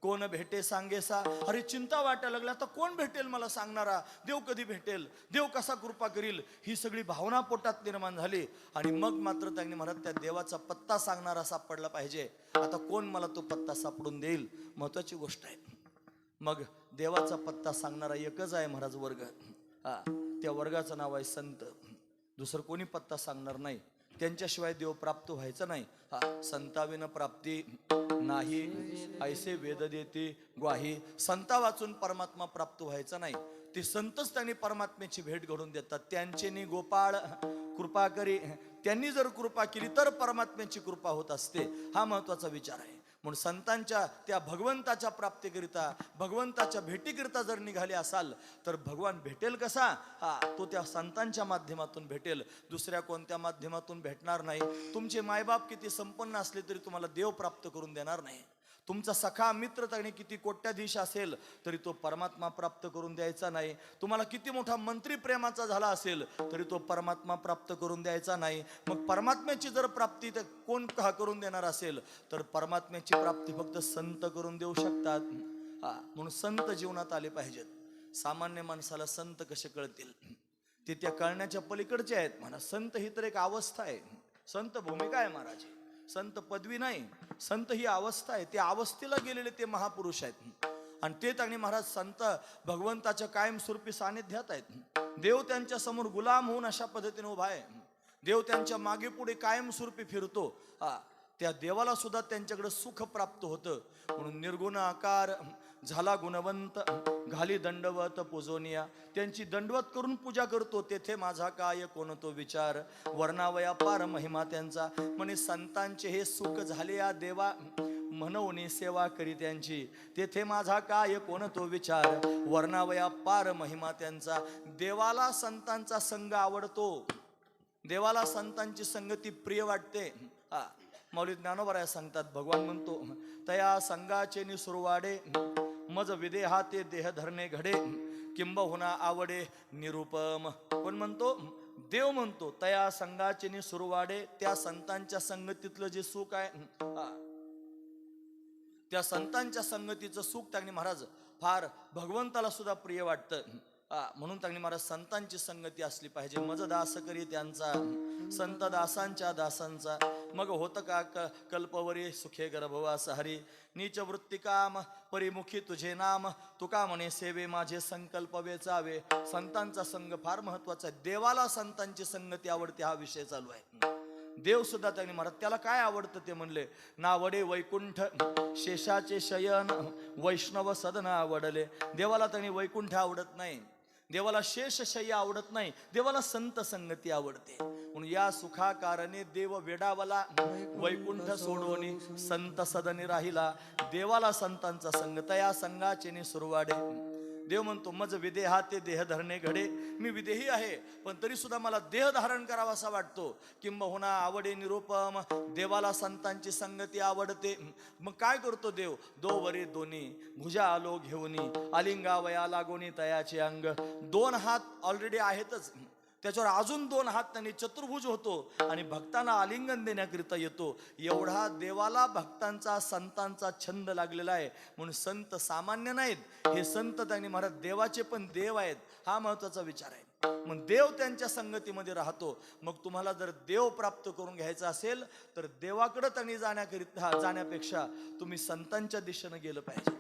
कोण भेटे सांगेसा. अरे चिंता वाटायला लागल्या, आता कोण भेटेल मला सांगणारा, देव कधी भेटेल, देव कसा कृपा करील, ही सगळी भावना पोटात निर्माण झाली. आणि मग मात्र त्यांनी म्हणत त्या देवाचा पत्ता सांगणारा सापडला पाहिजे. आता कोण मला तो पत्ता सापडून देईल, महत्वाची गोष्ट आहे. मग देवाचा पत्ता सांगणारा एकच आहे महाराज, वर्ग. त्या वर्गाचं नाव आहे संत. दुसरं कोणी पत्ता सांगणार नाही, त्यांच्याशिवाय देव प्राप्त व्हायचं नाही. संताविन प्राप्ती नाही, ऐसे वेद देते ग्वाही. संता वाचून परमात्मा प्राप्त व्हायचा नाही. ते संतच त्यांनी परमात्म्याची भेट घडून देतात. त्यांचे गोपाळ कृपा करी, त्यांनी जर कृपा केली तर परमात्म्याची कृपा होत असते. हा महत्वाचा विचार आहे. म्हणून संतांच्या त्या भगवंताच्या प्राप्तीकरिता, भगवंताच्या भेटीकरिता जर निघाले असाल तर भगवान भेटेल कसा, तो त्या संतांच्या माध्यमातून भेटेल, दुसऱ्या कोणत्या माध्यमातून भेटणार नाही. तुमचे मायबाप किती संपन्न असले तरी तुम्हाला देव प्राप्त करून देणार नाही. तुमचा सखा मित्र त्याने किती कोट्याधीश असेल तरी तो परमात्मा प्राप्त करून द्यायचा नाही. तुम्हाला किती मोठा मंत्री प्रेमाचा झाला असेल तरी तो परमात्मा प्राप्त करून द्यायचा नाही. मग परमात्म्याची जर प्राप्ती कोण करून देणार असेल तर परमात्म्याची प्राप्ती फक्त संत करून देऊ शकतात. म्हणून संत जीवनात आले पाहिजेत. सामान्य माणसाला संत कसे कळतील, ते त्या कळण्याच्या पलीकडचे आहेत म्हणा. संत ही तर एक अवस्था आहे, संत भूमिका आहे महाराज, संत पदवी नाही. संत ही अवस्था आहे, त्या अवस्थेला गेलेले ते महापुरुष आहेत. आणि ते त्यांनी महाराज संत भगवंताच्या कायमस्वरूपी सानिध्यात आहेत. देव त्यांच्या समोर गुलाम होऊन अशा पद्धतीने उभा आहे. देव त्यांच्या मागे पुढे कायमस्वरूपी फिरतो. त्या देवाला सुद्धा त्यांच्याकडे सुख प्राप्त होतं. म्हणून निर्गुण आकार झाला गुणवंत, घाली दंडवत पूजोनिया. त्यांची दंडवत करून पूजा करतो. तेथे माझा काय कोण तो विचार, वर्णावया पार महिमा त्यांचा. म्हणे संतांचे हे सुख झाले या देवा, म्हणून सेवा करी त्यांची. तेथे माझा काय कोण तो विचार, वर्णावया पार महिमा त्यांचा. देवाला संतांचा संग आवडतो, देवाला संतांची संगती प्रिय वाटते. मौली ज्ञानोबराय सांगतात, भगवान म्हणतो तया संगाचे निसुरवाडे, मज विदेहा ते देह धरणे घडे, किंबहुना आवडे निरुपम. कोण म्हणतो, देव म्हणतो तया संगाचे निसुरवाडे. त्या संतांच्या संगतीतलं जे सुख आहे, त्या संतांच्या संगतीचं सुख त्यांनी महाराज फार भगवंताला सुद्धा प्रिय वाटतं. म्हणून त्यांनी महाराज संतांची संगती असली पाहिजे. मज दास करी त्यांचा, संत दासांच्या दासांचा. मग होत का कल्पवरी सुखे गर्भवास हरी, नीच वृत्ती काम परिमुखी तुझे नाम. तुका म्हणे सेवे माझे संकल्प वेचावे. संतांचा संग फार महत्वाचा आहे. देवाला संतांची संगती आवडते हा विषय चालू आहे. देव सुद्धा त्यांनी महाराज त्याला काय आवडतं ते म्हणले, नावडे वैकुंठ शेषाचे शयन, वैष्णव सदन आवडले. देवाला त्यांनी वैकुंठ आवडत नाही, देवाला शेष शय्या आवडत नाही, देवाला संत संगती आवडते. म्हणून या सुखा कारणे देव वेडावला, वैकुंठ सोडवणी संत सदनी राहिला. देवाला संतांचा संग, तया संगाचे निसुरवाडे. देव म्हणतो मज विदेहा ते देह धरणे घडे. मी विदेही आहे पण तरी सुद्धा मला देह धारण करावा असा वाटतो. किंबहुना आवडे निरुपम. देवाला संतांची संगती आवडते. मग काय करतो देव, दोवरे दोन्ही भुजा आलो घेऊनी, आलिंगावया लागोनी तयाचे अंग. दोन हात ऑलरेडी आहेतच, त्याच्यावर अजून दोन हात त्यांनी चतुर्भुज होतो आणि भक्तांना आलिंगन देण्याकरिता येतो. एवढा देवाला भक्तांचा संतांचा छंद लागलेला आहे. म्हणून संत सामान्य नाहीत, हे संत त्यांनी महाराज देवाचे पण देव आहेत. हा महत्वाचा विचार आहे. मग देव त्यांच्या संगतीमध्ये राहतो. मग तुम्हाला जर देव प्राप्त करून घ्यायचा असेल तर देवाकडे त्यांनी जाण्यापेक्षा तुम्ही संतांच्या दिशेने गेलं पाहिजे.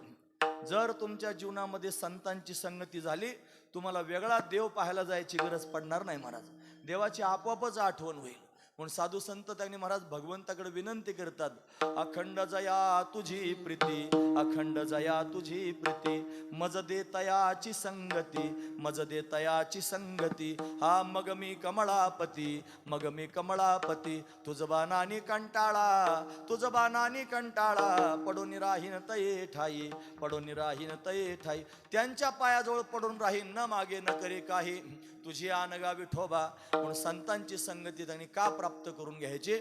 जर तुमच्या जीवनामध्ये संतांची संगती झाली, तुम्हाला वेगळा देव पाहायला जायची गरज पडणार नाही महाराज. देवाची आपोआपच आठवण होईल. म्हणून साधू संत त्यांनी महाराज भगवंताकडे विनंती करतात, अखंड जया तुझी प्रीती, अखंड जया तुझी प्रीती, मज दे तयाची संगती, मज दे तयाची संगती, हा मग मी कमळापती, मग मी कमळापती, तुझ बाणानी कंटाळा, तुझ बाणानी कंटाळा, पडून राहीन तये ठाई, पडून राहीन तये ठाई, त्यांच्या पायाजवळ पडून राहीन, न मागे न करे काही, तुझी आनगा विठोबा. म्हणून संतांची संगती त्यांनी का प्राप्त करून घ्यायचे,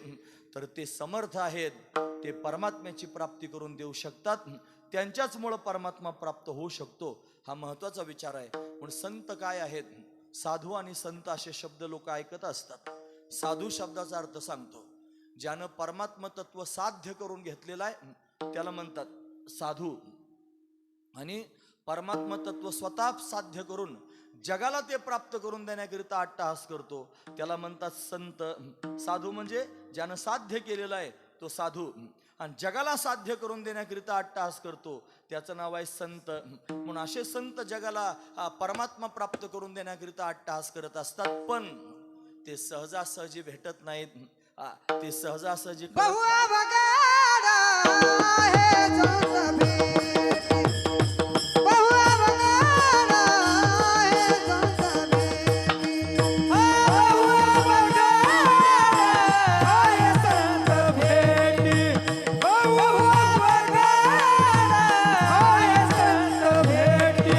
तर ते समर्थ आहेत, ते परमात्म्याची प्राप्ती करून देऊ शकतात, त्यांच्याच मुळे परमात्मा प्राप्त होऊ शकतो. हा महत्वाचा विचार आहे. म्हणून संत काय आहेत, साधू आणि संत असे शब्द लोक ऐकत असतात. साधू शब्दाचा अर्थ सांगतो, ज्यानं परमात्म तत्व साध्य करून घेतलेलं आहे त्याला म्हणतात साधू, आणि परमात्म तत्व स्वतः साध्य करून जगाला ते प्राप्त करून देण्याकरिता अट्टहास करतो त्याला म्हणतात संत. साधू म्हणजे ज्यानं साध्य केलेलं आहे तो साधू, आणि जगाला साध्य करून देण्याकरिता अट्टहास करतो त्याचं नाव आहे संत. म्हणून असे संत जगाला परमात्मा प्राप्त करून देण्याकरिता अट्टहास करत असतात, पण ते सहजासहजी भेटत नाहीत. ते सहजासहजी बहु अवघड आहे संत भेटी, बहु अवघड आहे संत भेटी, बहु अवघड आहे संत भेटी, बहु अवघड आहे संत भेटी,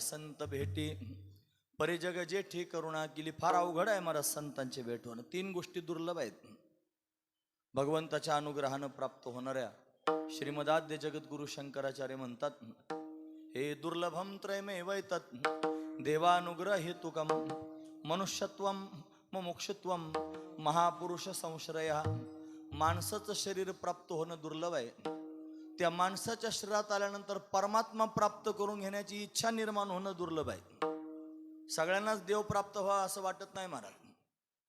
संत भेटी, परिजग जेठी करुणा केली. फार अवघड आहे महाराज संतांचे भेट होणं. 3 गोष्टी दुर्लभ आहेत भगवंताच्या अनुग्रहानं प्राप्त होणाऱ्या. श्रीमदाद्य जगद्गुरु शंकराचार्य म्हणतात, हे दुर्लभम त्रयमेव तत् देवानुग्रह हेतुकम मनुष्यत्वम मोक्षत्वम महापुरुष संश्रय. माणसाचं शरीर प्राप्त होणं दुर्लभ आहे. त्या माणसाच्या शरीरात आल्यानंतर परमात्मा प्राप्त करून घेण्याची इच्छा निर्माण होणं दुर्लभ आहे. सगळ्यांनाच देव प्राप्त व्हावा असं वाटत नाही महाराज.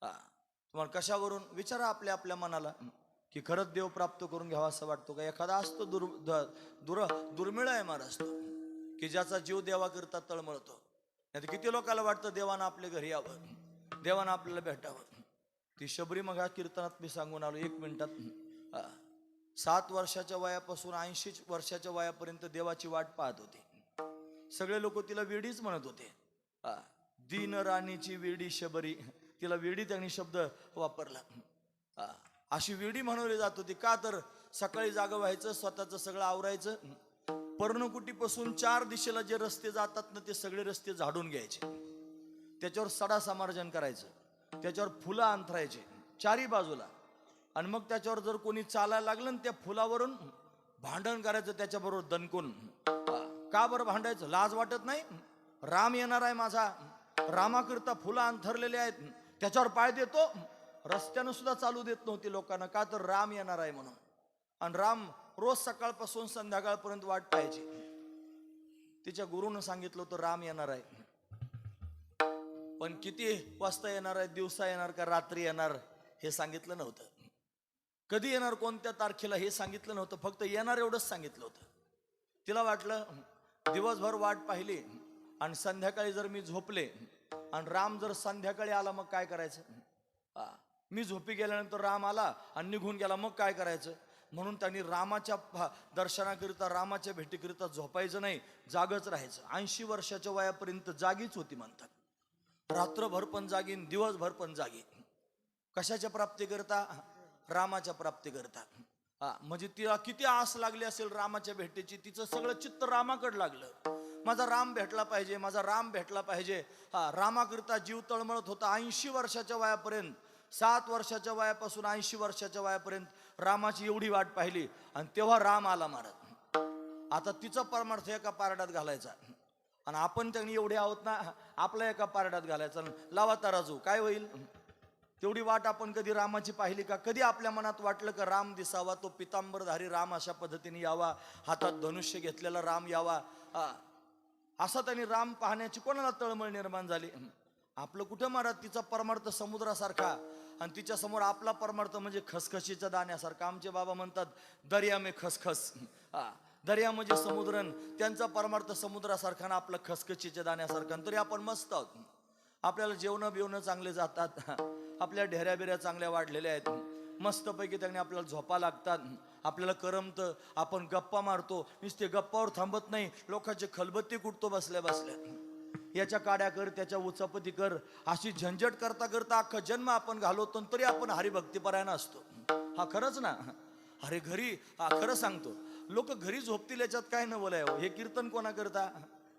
तुम्हाला कशावरून विचारा आपल्या आपल्या मनाला की खरंच देव प्राप्त करून घ्यावा असं वाटतो का? एखादा असतो दुर्मिळ आहे महाराज तो, की ज्याचा जीव देवाकरता तळमळतो. नाही तर किती लोकांना वाटतं देवानं आपल्या घरी यावं, देवानं आपल्याला भेटावं. ती शबरी मघा कीर्तनात मी सांगून आलो 1 मिनिटात. 7 वर्षाच्या वयापासून 80 वर्षाच्या वयापर्यंत देवाची वाट पाहत होते. सगळे लोक तिला वेडीच म्हणत होते. दीन राणीची वेडी शबरी, तिला वेडी त्यांनी शब्द वापरला. अशी वेडी म्हणवली जात होती. का तर सकाळी जागं व्हायचं, स्वतःचं सगळं आवरायचं, पर्णकुटीपासून 4 दिशेला जे रस्ते जातात ना ते सगळे रस्ते झाडून घ्यायचे, त्याच्यावर सडा समार्जन करायचं, त्याच्यावर फुलं अंथरायचे 4ही बाजूला, आणि मग त्याच्यावर जर कोणी चालायला लागलं ना त्या फुलावरून भांडण करायचं त्याच्याबरोबर दणकून. का बरं भांडायचं? लाज वाटत नाही? राम येणार आहे माझा, रामाकरता फुलं अंथरलेले आहेत, त्याच्यावर पाय देतो. रस्त्यानं सुद्धा चालू देत नव्हती लोकांना. का तर राम येणार आहे म्हणून. आणि राम रोज सकाळपासून संध्याकाळपर्यंत वाट पाहायची. तिच्या गुरुनं सांगितलं होतं राम येणार आहे, पण किती वाजता येणार आहे, दिवसा येणार का रात्री येणार हे सांगितलं नव्हतं. कधी येणार, कोणत्या तारखेला हे सांगितलं नव्हतं. फक्त येणार एवढंच सांगितलं होतं. तिला वाटलं दिवसभर वाट पाहिली आणि संध्याकाळी जर मी झोपले आणि राम जर संध्याकाळी आला मग काय करायचं? मी झोपी गेल्यानंतर राम आला आणि निघून गेला मग काय करायचं? म्हणून त्यांनी रामाच्या दर्शनाकरिता, रामाच्या भेटीकरिता झोपायचं नाही, जागच राहायचं. 80 वर्षाच्या वयापर्यंत जागीच होती म्हणतात. रात्रभर पण जागीन, दिवसभर पण जागी. कशाच्या प्राप्ती करता? रामाच्या प्राप्ती करता. हा म्हणजे तिला किती आस लागली असेल रामाच्या भेटीची, तिचं सगळं चित्त रामाकडे लागलं. माझा राम भेटला पाहिजे, माझा राम भेटला पाहिजे. हा रामाकरिता जीव तळमळत होता 80 वर्षाच्या वयापर्यंत. 7 वर्षाच्या वयापासून 80 वर्षाच्या वयापर्यंत रामाची एवढी वाट पाहिली आणि तेव्हा राम आला महाराज. आता तिचा परमार्थ एका पारड्यात घालायचा आणि आपण त्यांनी एवढे आहोत ना, आपल्या एका पारड्यात घालायचा. लावा तराजू, काय होईल? तेवढी वाट आपण कधी रामाची पाहिली का? कधी आपल्या मनात वाटलं का राम दिसावा, तो पितांबरधारी राम अशा पद्धतीने यावा, हातात धनुष्य घेतलेला राम यावा? असा त्यांनी राम पाहण्याची कोणाला तळमळ निर्माण झाली? आपलं कुठं महाराज? तिचा परमार्थ समुद्रासारखा आणि तिच्या समोर आपला परमार्थ म्हणजे खसखशीच्या दाण्यासारखा. आमचे बाबा म्हणतात दर्या में खसखस. दर्या म्हणजे समुद्रन, त्यांचा परमार्थ समुद्रासारखा ना आपलं खसखशीच्या दाण्यासारखा. तरी आपण मस्त आहोत. आपल्याला जेवणं बिवणं चांगले जातात, आपल्या ढेऱ्या बिऱ्या चांगल्या वाढलेल्या आहेत, मस्तपैकी त्यांनी आपल्याला झोपा लागतात, आपल्याला करमतं, आपण गप्पा मारतो. नुसते गप्पावर थांबत नाही, लोकांचे खलबत्ती कुटतो बसल्या बसल्या. याच्या काड्या कर, त्याच्या उचापती कर, अशी झंझट करता करता अख्खा जन्म आपण घालवतो, तरी आपण हरिभक्तीपरायण असतो. हा खरंच ना? अरे घरी खरं सांगतो, लोक घरी झोपतील याच्यात काय न बोलाय. हे कीर्तन कोणा करता?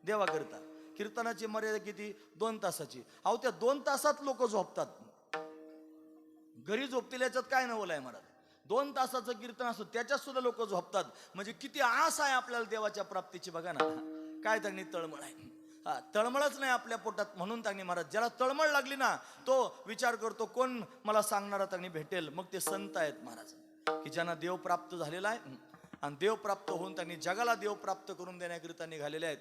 देवा करता. कीर्तनाची मर्यादा किती? 2 तासाची. अहो त्या 2 तासात लोक झोपतात. घरी झोपतील याच्यात काय न बोलाय महाराज. 2 तासाचं कीर्तन असतं त्याच्यात सुद्धा लोक झोपतात. म्हणजे किती आस आहे आपल्याला देवाच्या प्राप्तीची. बघा ना काय त्यांनी तळमळ आहे. तळमळच नाही आपल्या पोटात, म्हणून त्यांनी महाराज ज्याला तळमळ लागली ना तो विचार करतो कोण मला सांगणारा त्यांनी भेटेल. मग ते संत आहेत महाराज की ज्यांना देव प्राप्त झालेला आहे आणि देव प्राप्त होऊन त्यांनी जगाला देव प्राप्त करून देण्याकरिता निघालेले आहेत.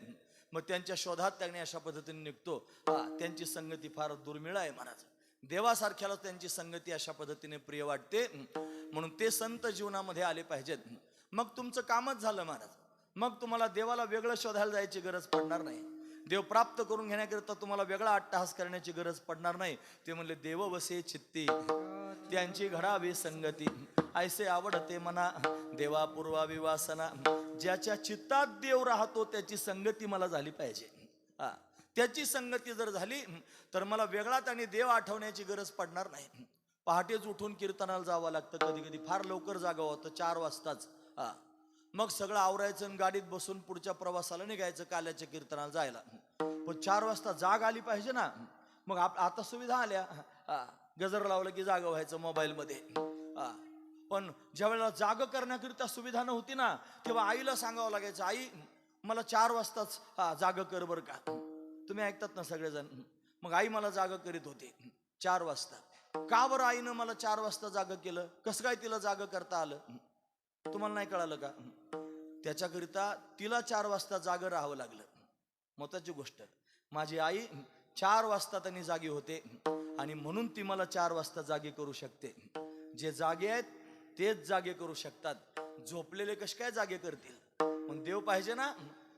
मग त्यांच्या शोधात त्यांनी अशा पद्धतीने निघतो. त्यांची संगती फार दुर्मिळ आहे महाराज. देवासारख्याला त्यांची संगती अशा पद्धतीने प्रिय वाटते. म्हणून ते संत जीवनामध्ये आले पाहिजेत. मग तुमचं कामच झालं महाराज. मग तुम्हाला देवाला वेगळं शोधायला जायची गरज पडणार नाही. देव प्राप्त करून घेण्याकरिता तुम्हाला वेगळा अट्टहास करण्याची गरज पडणार नाही. ते म्हणले देव वसे चित्ती त्यांची घडावी संगती, ऐसे आवडते मना देवा पूर्वावी वासना. ज्याच्या चित्तात देव राहतो त्याची संगती मला झाली पाहिजे. त्याची संगती जर झाली तर मला वेगळा त्याने देव आठवण्याची गरज पडणार नाही. पहाटेच उठून कीर्तनाला जावं लागतं, कधी कधी फार लवकर जागावं होतं 4 वाजताच. मग सगळं आवरायचं आणि गाडीत बसून पुढच्या प्रवासाला निघायचं काल्याच्या कीर्तनाला जायला. पण 4 वाजता जाग आली पाहिजे ना. मग आता सुविधा आल्या, गजर लावलं की जाग व्हायचं मोबाईलमध्ये. पण ज्या वेळेला जाग करण्याकरिता सुविधा नव्हती ना, तेव्हा आईला सांगावं लागायचं, आई मला 4 वाजताच जाग कर बर का. तुम्ही ऐकतात ना सगळेजण. मग आई मला जाग करीत होती 4 वाजता. का बरं आईनं मला 4 वाजता जाग केलं? कसं काय तिला जाग करता आलं? तुम्हाला नाही कळालं का? त्याच्याकरिता तिला 4 वाजता जाग राहावं लागलं. महत्वाची गोष्ट, माझी आई 4 वाजता त्यांनी जागी होते आणि म्हणून ती मला 4 वाजता जागी करू शकते. जे जागे आहेत तेच जागे करू शकतात. झोपलेले कसे काय जागे करतील? मग देव पाहिजे ना.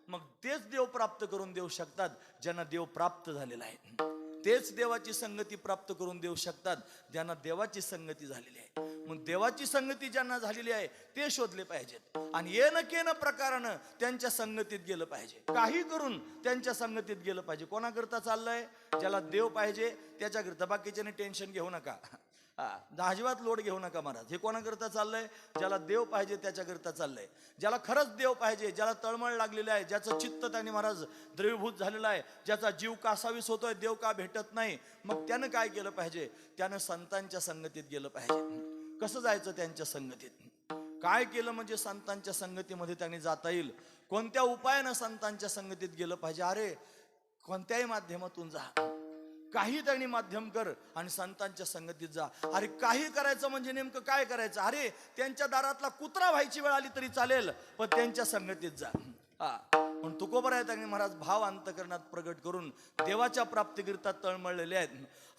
मग तेच देव प्राप्त करून देऊ शकतात ज्यांना देव प्राप्त झालेला आहे. तेच देवाची संगती प्राप्त करून देऊ शकतात ज्यांना देवाची संगती झालेली आहे. मग देवाची संगती ज्यांना झालेली आहे ते शोधले पाहिजेत आणि येणं केनं प्रकारानं त्यांच्या संगतीत गेलं पाहिजे. काही करून त्यांच्या संगतीत गेलं पाहिजे. कोणाकरता चाललंय? ज्याला देव पाहिजे त्याच्याकरता. बाकीच्याने टेन्शन घेऊ नका, अजिबात लोड घेऊ नका महाराज. हे कोणाकरता चाललंय? ज्याला देव पाहिजे त्याच्याकरता चाललंय. ज्याला खरंच देव पाहिजे, ज्याला तळमळ लागलेलं आहे, ज्याचं चित्त त्याने महाराज द्रवीभूत झालेलं आहे, ज्याचा जीव कासावीस होतोय, देव का भेटत नाही, मग त्यानं काय केलं पाहिजे? त्यानं संतांच्या संगतीत गेलं पाहिजे. कसं जायचं त्यांच्या संगतीत? काय केलं म्हणजे संतांच्या संगतीमध्ये त्यांनी जाता येईल? कोणत्या उपायानं संतांच्या संगतीत गेलं पाहिजे? अरे कोणत्याही माध्यमातून जा, काही त्यांनी माध्यम कर आणि संतांच्या संगतीत जा. अरे काही करायचं म्हणजे नेमकं काय करायचं? अरे त्यांच्या दारातला कुत्रा व्हायची वेळ आली तरी चालेल, पण त्यांच्या संगतीत जा. पण तुकोबर आहे त्यांनी महाराज भाव अंतकरणात प्रगट करून देवाच्या प्राप्तीकरिता तळमळलेले आहेत.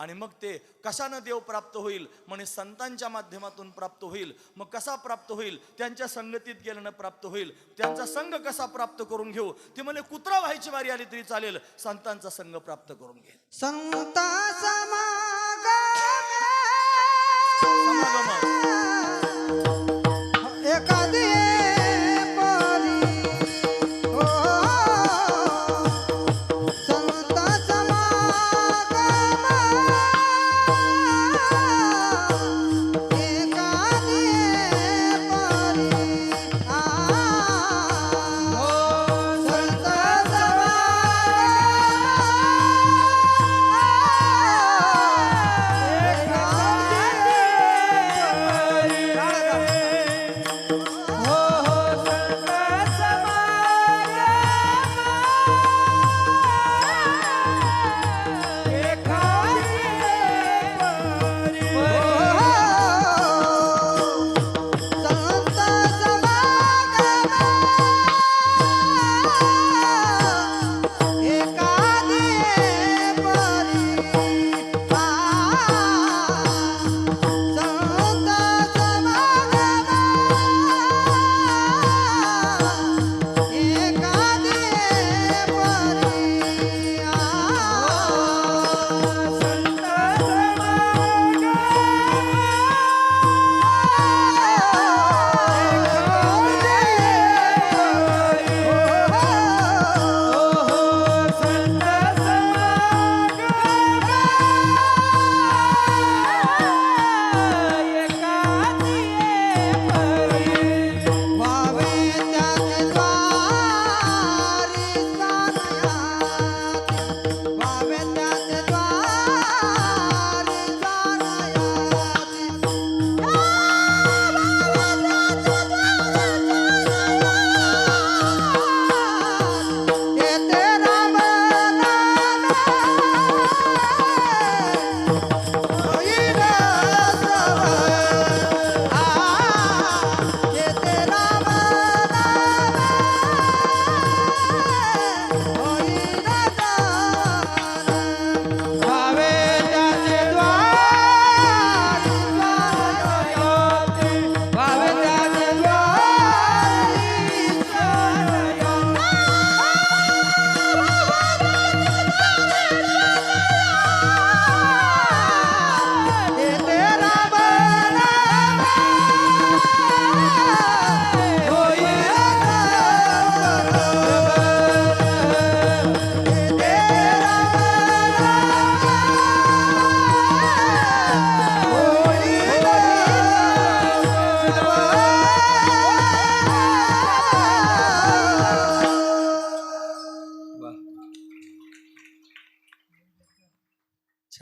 आणि मग ते कशानं देव प्राप्त होईल? म्हणे संतांच्या माध्यमातून प्राप्त होईल. मग कसा प्राप्त होईल? त्यांच्या संगतीत गेल्यानं प्राप्त होईल. त्यांचा संघ कसा प्राप्त करून घेऊ? ते म्हणे कुत्रा व्हायची वारी आली तरी चालेल, संतांचा संघ प्राप्त करून घे. संता समागम एखादी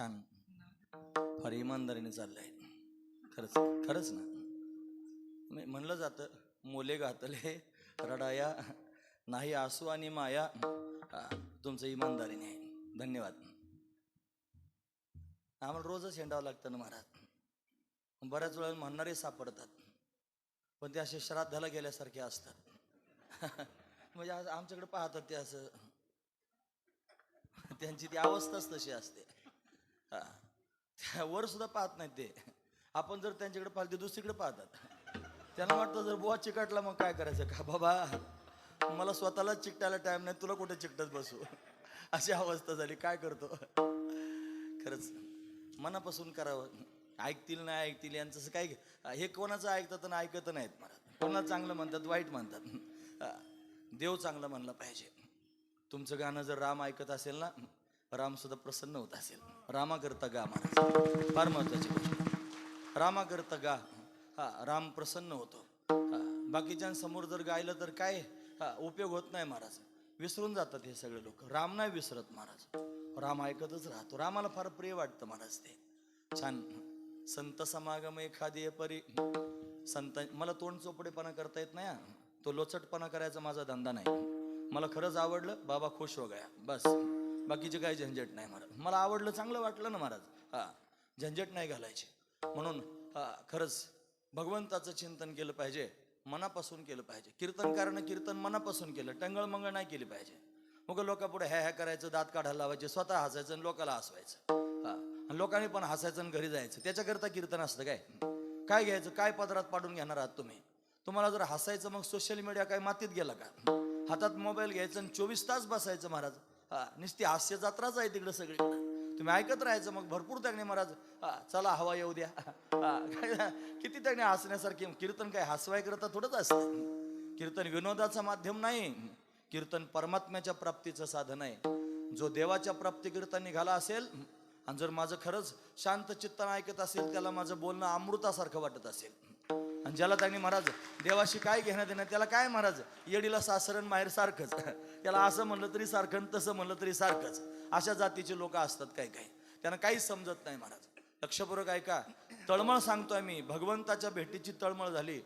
छान, फार इमानदारीने चाललंय. खरंच खरंच ना. म्हणलं जातं मोले घातले रडाया नाही आसू आणि माया. तुमचं इमानदारीने आहे. धन्यवाद. आम्हाला रोजच हिंडावं लागतं ना महाराज. बऱ्याच वेळा म्हणणारे सापडतात, पण ते असे श्राद्धाला गेल्यासारखे असतात. म्हणजे आज आमच्याकडे पाहतात ते असं, त्यांची ती अवस्थाच तशी असते. वर सुद्धा पाहत नाहीत ते. आपण जर त्यांच्याकडे पाहिलं ते दुसरीकडे पाहतात. त्यांना वाटतं जर बुवा चिकटला मग काय करायचं का बाबा, मला स्वतःला चिकटायला टाइम नाही, तुला कुठे चिकटत बसू, अशी अवस्था झाली. काय करतो. खरंच मनापासून करावं. ऐकतील नाही ऐकतील यांचं काय, हे कोणाचं ऐकतात आणि ऐकत नाहीत मला. कोणाला चांगलं म्हणतात वाईट म्हणतात. देव चांगलं म्हणलं पाहिजे. तुमचं गाणं जर राम ऐकत असेल ना, राम सुद्धा प्रसन्न होत असेल. रामाकरता गा महाराज, फार महत्वाची गोष्ट. रामाकरता गा, राम प्रसन्न होतो. बाकीच्यांसमोर जर गायलं तर काय उपयोग होत नाही महाराज. विसरून जातात हे सगळे लोक. राम नाही विसरत महाराज, राम ऐकतच राहतो. रामाला फार प्रिय वाटतं महाराज ते. छान. संत समागम एखादी परी. संत, मला तोंड चोपडेपणा करता येत नाही. तो लोचटपणा करायचा माझा धंदा नाही. मला खरंच आवडलं बाबा खुश हो गया बस. बाकीचे काही झंझट नाही महाराज. मला आवडलं, चांगलं वाटलं ना महाराज, झंझट नाही घालायची. म्हणून खरंच भगवंताचं चिंतन केलं पाहिजे, मनापासून केलं पाहिजे. कीर्तनकारानं कीर्तन मनापासून केलं, टंगळ मंगळ नाही केली पाहिजे. मग लोकांपुढे ह्या करायचं, दात काढायला लावायचे, स्वतः हसायचं आणि लोकाला हसवायचं. लोकांनी पण हसायचं आणि घरी जायचं. त्याच्याकरता कीर्तन असतं काय? काय घ्यायचं, काय पदरात पाडून घेणार आहात तुम्ही? तुम्हाला जर हसायचं मग सोशल मीडिया काय मातीत गेला का? हातात मोबाईल घ्यायचं आणि 24 तास बसायचं महाराज. नुसती हास्य जत्राच आहे तिकडं सगळीकडे. तुम्ही ऐकत राहायचं. मग भरपूर त्याने महाराज, चला हवा येऊ द्या. किती त्याने हसण्यासारखे. कीर्तन काय हसवाय करता थोडंच असतं. कीर्तन विनोदाचं माध्यम नाही, कीर्तन परमात्म्याच्या प्राप्तीचं साधन आहे. जो देवाच्या प्राप्तीकरता निघाला असेल आणि जर माझं खरंच शांत चित्तानं ऐकत असेल, त्याला माझं बोलणं अमृतासारखं वाटत असेल. आणि ज्याला त्यांनी महाराज देवाशी काय घेणं देणं, त्याला काय महाराज येडीला सासरण माहेर सारखंच. त्याला असं म्हणलं तरी सारखं, तसं म्हणलं तरी सारखंच. अशा जातीचे लोक असतात काही काही. त्यांना काहीच समजत नाही महाराज. लक्षपूर्वक ऐका. तळमळ सांगतोय मी. भगवंताच्या भेटीची तळमळ झाली.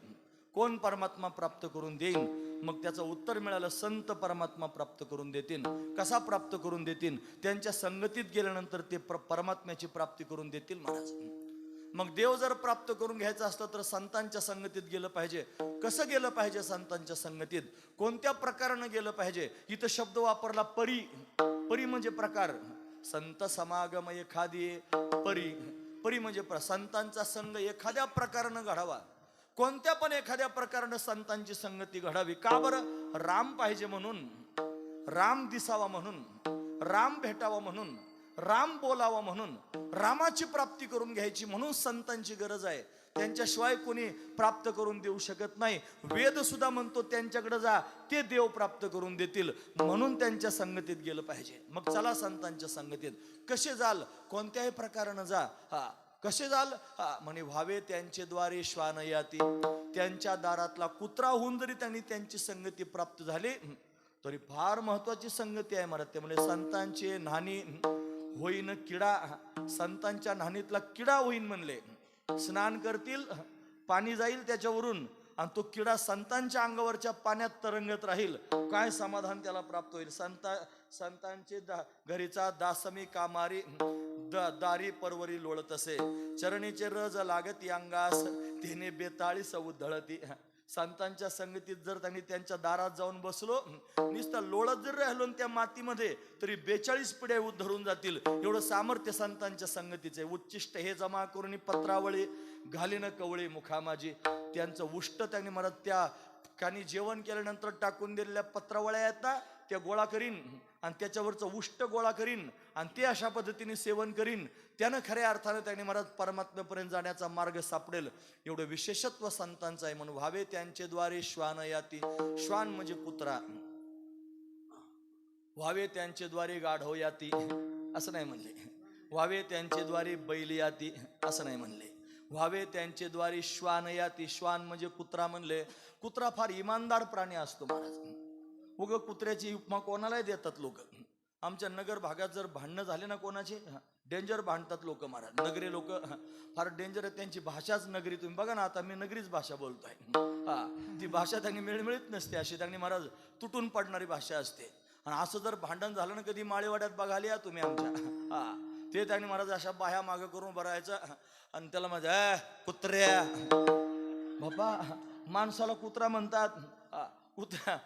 कोण परमात्मा प्राप्त करून देईन? मग त्याचं उत्तर मिळालं, संत परमात्मा प्राप्त करून देतील. कसा प्राप्त करून देतील? त्यांच्या संगतीत गेल्यानंतर ते परमात्म्याची प्राप्ती करून देतील महाराज. मग देव जर प्राप्त करून घ्यायचं असलं तर संतांच्या संगतीत गेलं पाहिजे. कसं गेलं पाहिजे संतांच्या संगतीत? कोणत्या प्रकारानं गेलं पाहिजे? इथं शब्द वापरला परी. परी म्हणजे प्रकार. संत समागम एखादी परी. परी म्हणजे संतांचा संग एखाद्या प्रकारानं घडावा. कोणत्या पण एखाद्या प्रकारानं संतांची संगती घडावी. का बरं? राम पाहिजे म्हणून, राम दिसावा म्हणून, राम भेटावा म्हणून, राम बोलावा म्हणून, रामाची प्राप्ती करून घ्यायची म्हणून संतांची गरज आहे. त्यांच्याशिवाय कोणी प्राप्त करून देऊ शकत नाही. वेद सुद्धा म्हणतो त्यांच्याकडे जा, ते देव प्राप्त करून देतील. म्हणून त्यांच्या संगतीत गेलं पाहिजे. मग चला संतांच्या संगतीत. कसे जाल? कोणत्याही प्रकारानं जा. कसे जाल? म्हणे व्हावे त्यांचे द्वारे श्वान याती. त्यांच्या दारातला कुत्रा होऊन जरी त्यांनी त्यांची संगती प्राप्त झाली तरी फार महत्वाची संगती आहे महाराज. ते म्हणजे संतांचे न्हाणी होईन किडा. संतांच्या न्हाणीतला किडा होईन म्हणले. स्नान करतील, पाणी जाईल त्याच्यावरून आणि तो किडा संतांच्या अंगावरच्या पाण्यात तरंगत राहील. काय समाधान त्याला प्राप्त होईल. संतांचे घरीचा दासमी कामारी दारी परवरी लोळत असे. चरणीचे रज लागती अंगास, तिने बेताळी सौधळती. संतांच्या संगतीत जर त्यांनी त्यांच्या दारात जाऊन बसलो, नुसतं लोळत जर राहिलो त्या मातीमध्ये तरी 42 पिढ्या धरून जातील. एवढं सामर्थ्य संतांच्या संगतीचे. उच्चिष्ट हे जमा करून पत्रावळी घालीन कवळी मुखामाजी. त्यांचं उष्ट त्यांनी मला त्या कानी जेवण केल्यानंतर टाकून दिलेल्या पत्रावळ्या आहेत ना, त्या गोळा करीन आणि त्याच्यावरचं उष्ट गोळा करीन आणि ते अशा पद्धतीने सेवन करीन. त्यानं खऱ्या अर्थानं त्यांनी महाराज परमात्म्यापर्यंत जाण्याचा मार्ग सापडेल. एवढं विशेषत्व संतांचं आहे. म्हणून व्हावे त्यांचे द्वारे श्वान याती. श्वान म्हणजे कुत्रा. व्हावे त्यांचे द्वारे गाढव याती असं नाही म्हणले. व्हावे त्यांचे द्वारे बैल याती असं नाही म्हणले. व्हावे त्यांचे द्वारे श्वान याती. श्वान म्हणजे कुत्रा म्हणले. कुत्रा फार इमानदार प्राणी असतो महाराज. उग कुत्र्याची उपमा कोणालाही देतात लोक. आमच्या नगर भागात जर भांडणं झाले ना कोणाचे, डेंजर भांडतात लोक महाराज. नगरी लोक फार डेंजर आहे, त्यांची भाषाच नगरी. तुम्ही बघा ना, आता मी नगरीच भाषा बोलतोय. हा, ती भाषा त्यांनी मिळमिळत नसते, अशी त्यांनी महाराज तुटून पडणारी भाषा असते. आणि असं जर भांडण झालं ना कधी माळेवाड्यात बघायला या तुम्ही आमच्या. हा, ते त्यांनी महाराज अशा बाह्या मागं करून भरायचं आणि त्याला माझ्या कुत्र्या. बाबा माणसाला कुत्रा म्हणतात. कुत्रा,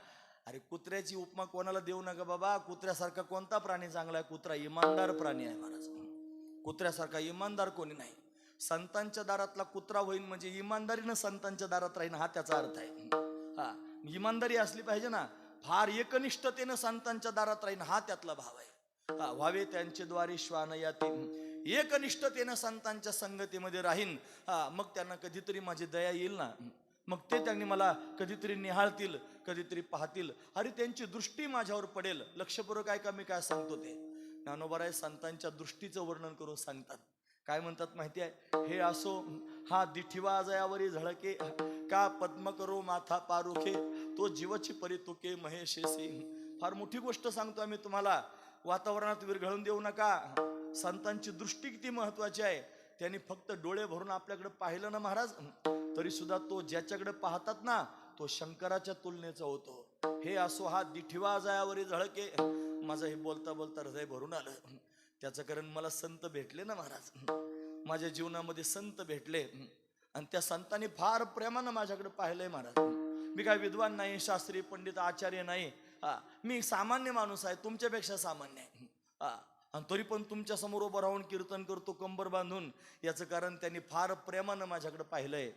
अरे कुत्र्याची उपमा कोणाला देऊ नका बाबा. कुत्र्यासारखा कोणता प्राणी चांगला आहे? कुत्रा इमानदार प्राणी आहे महाराज. कुत्र्यासारखा इमानदार कोणी नाही. संतांच्या दारातला कुत्रा होईन म्हणजे इमानदारीनं संतांच्या दारात राहीन, हा त्याचा अर्थ आहे. हा, इमानदारी असली पाहिजे ना. फार एकनिष्ठतेनं संतांच्या दारात राहीन, हा त्यातला भाव आहे. हा, व्हावे त्यांचे द्वारे श्वान याती, एकनिष्ठतेनं संतांच्या संगतीमध्ये राहीन. हा, मग त्यांना कधीतरी माझी दया येईल ना. मग ते त्यांनी मला कधीतरी निहाळतील, कधीतरी पाहतील. अरे त्यांची दृष्टी माझ्यावर पडेल. लक्षपूर्वक आहे का मी काय सांगतो ते. ज्ञानोबराय संतांच्या दृष्टीचं वर्णन करून सांगतात. काय म्हणतात माहिती आहे? हे असो हा दिठिवा जयावरी झळके, का पद्म करो माथा पारुखे, तो जीवची परितुके महेशेसी. फार मोठी गोष्ट सांगतो आम्ही तुम्हाला. वातावरणात विरघळून देऊ नका. संतांची दृष्टी किती महत्वाची आहे. त्यांनी फक्त डोळे भरून आपल्याकडे पाहिलं ना महाराज, तरी सुद्धा तो ज्याच्याकडे पाहतात ना तो शंकराच्या तुलनेचा होतो. हे असो हा दिठिवा जयावरी झळके. माझं हे बोलता बोलता हृदय भरून आलं. त्याचं कारण मला संत भेटले ना महाराज. माझ्या जीवनामध्ये संत भेटले आणि त्या संतांनी फार प्रेमानं माझ्याकडे पाहिलंय महाराज. मी काय विद्वान नाही, शास्त्री पंडित आचार्य नाही. मी सामान्य माणूस आहे, तुमच्यापेक्षा सामान्य आहे. आणि तरी पण तुमच्या समोर उभं राहून कीर्तन करतो कंबर बांधून. याचं कारण त्यांनी फार प्रेमानं माझ्याकडे पाहिलंय,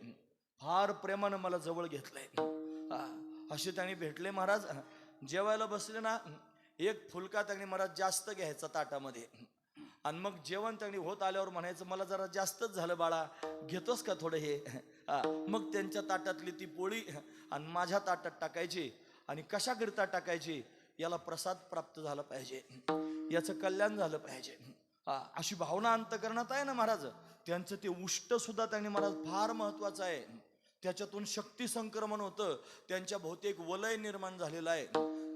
फार प्रेमानं मला जवळ घेतलंय. असे त्यांनी भेटले महाराज. जेवायला बसले ना, एक फुलका त्यांनी महाराज जास्त घ्यायचा ताटामध्ये. आणि मग जेवण त्यांनी होत आल्यावर म्हणायचं, मला जरा जास्तच झालं बाळा, घेतोस का थोडं हे. मग त्यांच्या ताटातली ती पोळी आणि माझ्या ताटात टाकायची. आणि कशाकरिता टाकायची? याला प्रसाद प्राप्त झाला पाहिजे, याचं कल्याण झालं पाहिजे. अशी भावना अंतकरणात आहे ना महाराज. त्यांचं ते उष्ट सुद्धा त्यांनी महाराज फार महत्वाचं आहे. त्याच्यातून शक्ती संक्रमण होतं. त्यांच्या भोवती एक वलय निर्माण झालेला आहे.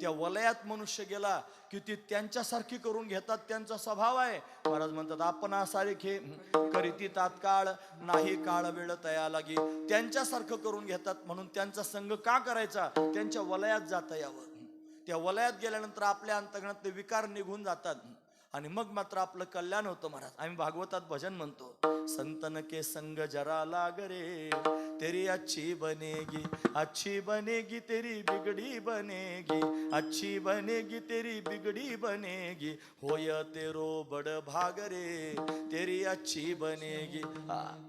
त्या वलयात मनुष्य गेला की ते त्यांच्यासारखी करून घेतात. त्यांचा स्वभाव आहे. महाराज म्हणतात, आपण सारखे करीती तात्काळ, नाही काळ वेळ तया लागी. त्यांच्यासारखं करून घेतात. म्हणून त्यांचा संग का करायचा? त्यांच्या वलयात जाता यावं. त्या वलयात गेल्यानंतर आपल्या अंतःकरणातले विकार निघून जातात आणि मग मात्र आपलं कल्याण होतं महाराज. आम्ही भागवतात भजन म्हणतो, संतन के संग जरा लाग रे, तेरी अच्छी बनेगी, अच्छी बनेगी तेरी बिगड़ी बनेगी, अच्छी बनेगी तेरी बिगड़ी बनेगी, होय तेरो बड़ भाग रे, तेरी अच्छी बनेगी.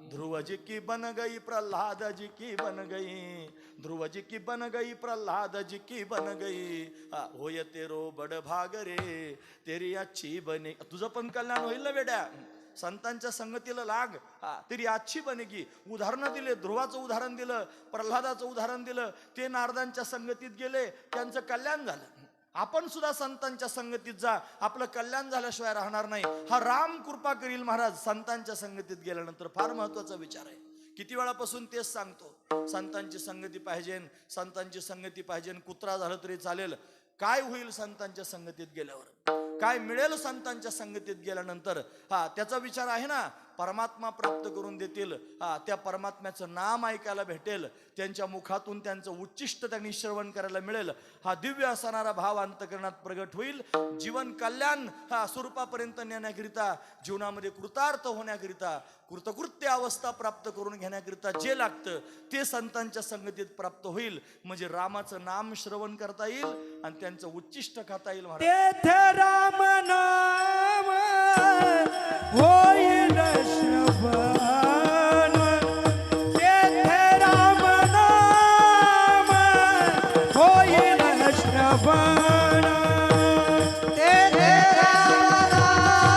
ध्रुव जी की बन गई, प्रहलाद जी की बन गई, ध्रुव जी की बन गई, प्रहलाद जी की बन गई, होय तेरो बड़ भाग रे, तेरी अच्छी बने. तुझं पण कल्याण होईल ना बेड्या. संतांच्या संगतीला लाग, तरी अच्छी बनेगी. उदाहरणं दिले, ध्रुवाचं उदाहरण दिलं, प्रल्हादाचं उदाहरण दिलं. ते नारदांच्या संगतीत गेले, त्यांचं कल्याण झालं. आपण सुद्धा संतांच्या संगतीत जा, आपलं कल्याण झाल्याशिवाय राहणार नाही. हा राम कृपा करील महाराज. संतांच्या संगतीत गेल्यानंतर फार महत्वाचा विचार आहे. किती वेळापासून तेच सांगतो, संतांची संगती पाहिजे, संतांची संगती पाहिजे. कुत्रा झालं तरी चालेल. काय होईल संतांच्या संगतीत गेल्यावर? काय मिळेल संतांच्या संगतीत गेल्यानंतर? त्याचा विचार आहे ना. परमात्मा प्राप्त करून देतील. त्या परमात्म्याचं नाम ऐकायला भेटेल. त्यांच्या मुखातून त्यांचं उच्चिष्ट त्यांनी श्रवण करायला मिळेल. हा दिव्य असणारा भाव अंतःकरणात प्रगट होईल. जीवन कल्याण स्वरूपापर्यंत नेण्याकरिता, जीवनामध्ये कृतार्थ होण्याकरिता, कृतकृत्य अवस्था प्राप्त करून घेण्याकरिता जे लागतं ते संतांच्या संगतीत प्राप्त होईल. म्हणजे रामाचं नाम श्रवण करता येईल आणि त्यांचं उच्चिष्ट खाता येईल. तेथे राम नाम होईल श्रवण, तेथे राम नाम होईल श्रवण, तेथे राम नाम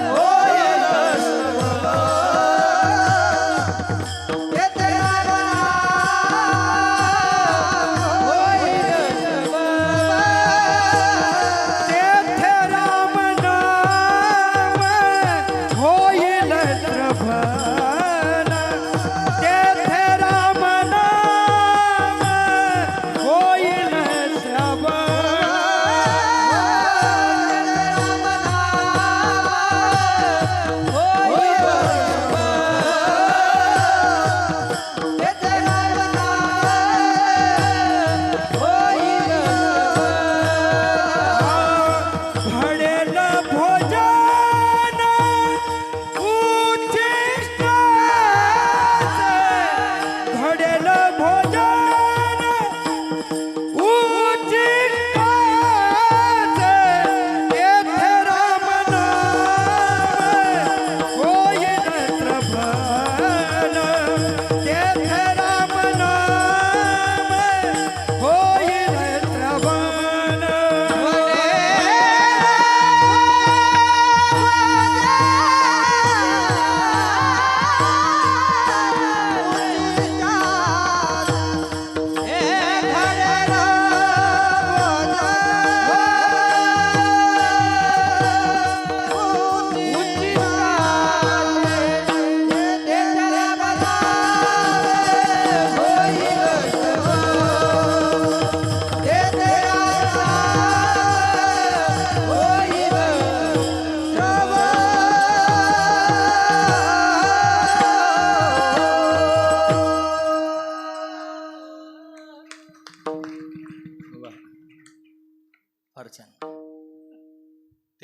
होईल श्रवण, तेथे राम नाम होईल श्रवण, तेथे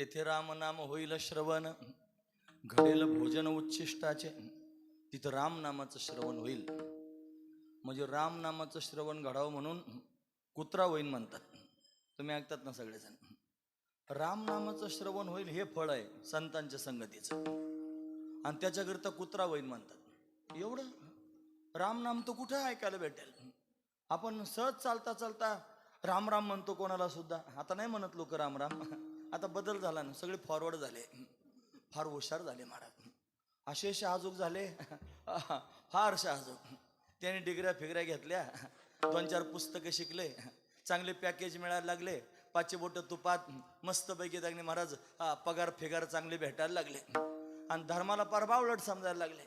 तेथे राम नाम होईल श्रवण, घडेल भोजन उच्छिष्टाचे. तिथं राम नामाचं श्रवण होईल. म्हणजे राम नामाचं श्रवण घडावं म्हणून कुत्रा होईन म्हणतात. तुम्ही ऐकतात ना सगळेजण. राम नामाचं श्रवण होईल हे फळ आहे संतांच्या संगतीचं, आणि त्याच्याकरिता कुत्रा होईन म्हणतात. एवढं राम नाम तर कुठे ऐकायला भेटेल? आपण सहज चालता चालता राम राम म्हणतो कोणाला सुद्धा. आता नाही म्हणत लोक राम राम. आता बदल झाला ना, सगळे फॉरवर्ड झाले, फार हुशार झाले महाराज. असे शहाजूक झाले, फार शहाजूक. त्याने डिग्र्या फिगऱ्या घेतल्या, 2-4 पुस्तकं शिकले, चांगले पॅकेज मिळायला लागले, 5 बोटं तुपात मस्तपैकी त्यांनी महाराज पगार फिगार चांगले भेटायला लागले, आणि धर्माला पार बावलट समजायला लागले.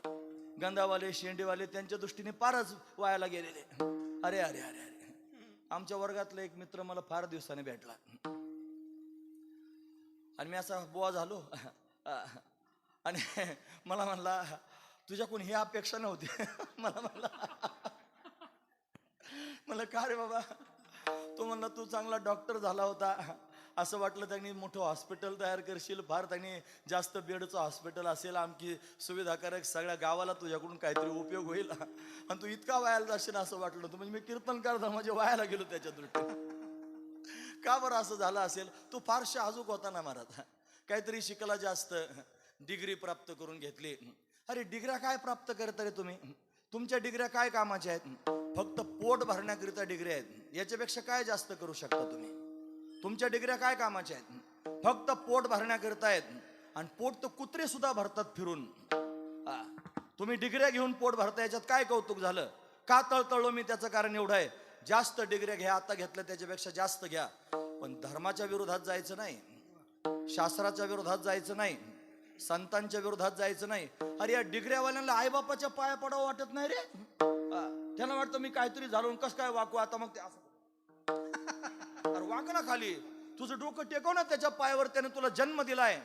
गंधावाले शेंडीवाले त्यांच्या दृष्टीने फारच वायाला गेलेले. अरे अरे अरे अरे, आमच्या वर्गातला एक मित्र मला फार दिवसाने भेटला, आणि मी असा बोवा झालो, आणि मला म्हणला तुझ्याकडून ही अपेक्षा नव्हती. मला का रे बाबा? तो म्हणला तू चांगला डॉक्टर झाला होता, असं वाटलं त्यांनी मोठं हॉस्पिटल तयार करशील, फार त्यांनी जास्त बेडचं हॉस्पिटल असेल, आमची सुविधाकारक, सगळ्या गावाला तुझ्याकडून काहीतरी उपयोग होईल, आणि तू इतका वायाला जाशील असं वाटलं होतं. म्हणजे मी कीर्तनकार धर्माचे वायाला गेलो त्याच्या दृष्टीने. का बरं असं झालं असेल? तू फार शहाजूक होता ना महाराज, काहीतरी शिकला जास्त, डिग्री प्राप्त करून घेतली. अरे डिग्र्या काय प्राप्त करता रे तुम्ही? तुमच्या डिग्र्या काय कामाच्या आहेत? फक्त पोट भरण्याकरिता डिग्र्या आहेत. याच्यापेक्षा काय जास्त करू शकता तुम्ही? तुमच्या डिग्र्या काय कामाच्या आहेत? फक्त पोट भरण्याकरिता आहेत, आणि पोट तर कुत्रे सुद्धा भरतात फिरून. तुम्ही डिग्र्या घेऊन पोट भरता, याच्यात काय कौतुक झालं? का तळतळलो मी? त्याचं कारण एवढं आहे, जास्त डिग्र्या घ्या, आता घेतलं त्याच्यापेक्षा जास्त घ्या, पण धर्माच्या विरोधात जायचं नाही, शास्त्राच्या विरोधात जायचं नाही, संतांच्या विरोधात जायचं नाही. अरे या डिग्र्यावाल्यांना आईबापाच्या पाया पडावं वाटत नाही रे. त्यांना वाटतं मी काहीतरी झालो, कसं काय वाकू आता? मग ते असं अरे वाक ना खाली, तुझं डोकं टेकव ना त्याच्या पायावर. त्याने तुला जन्म दिलाय,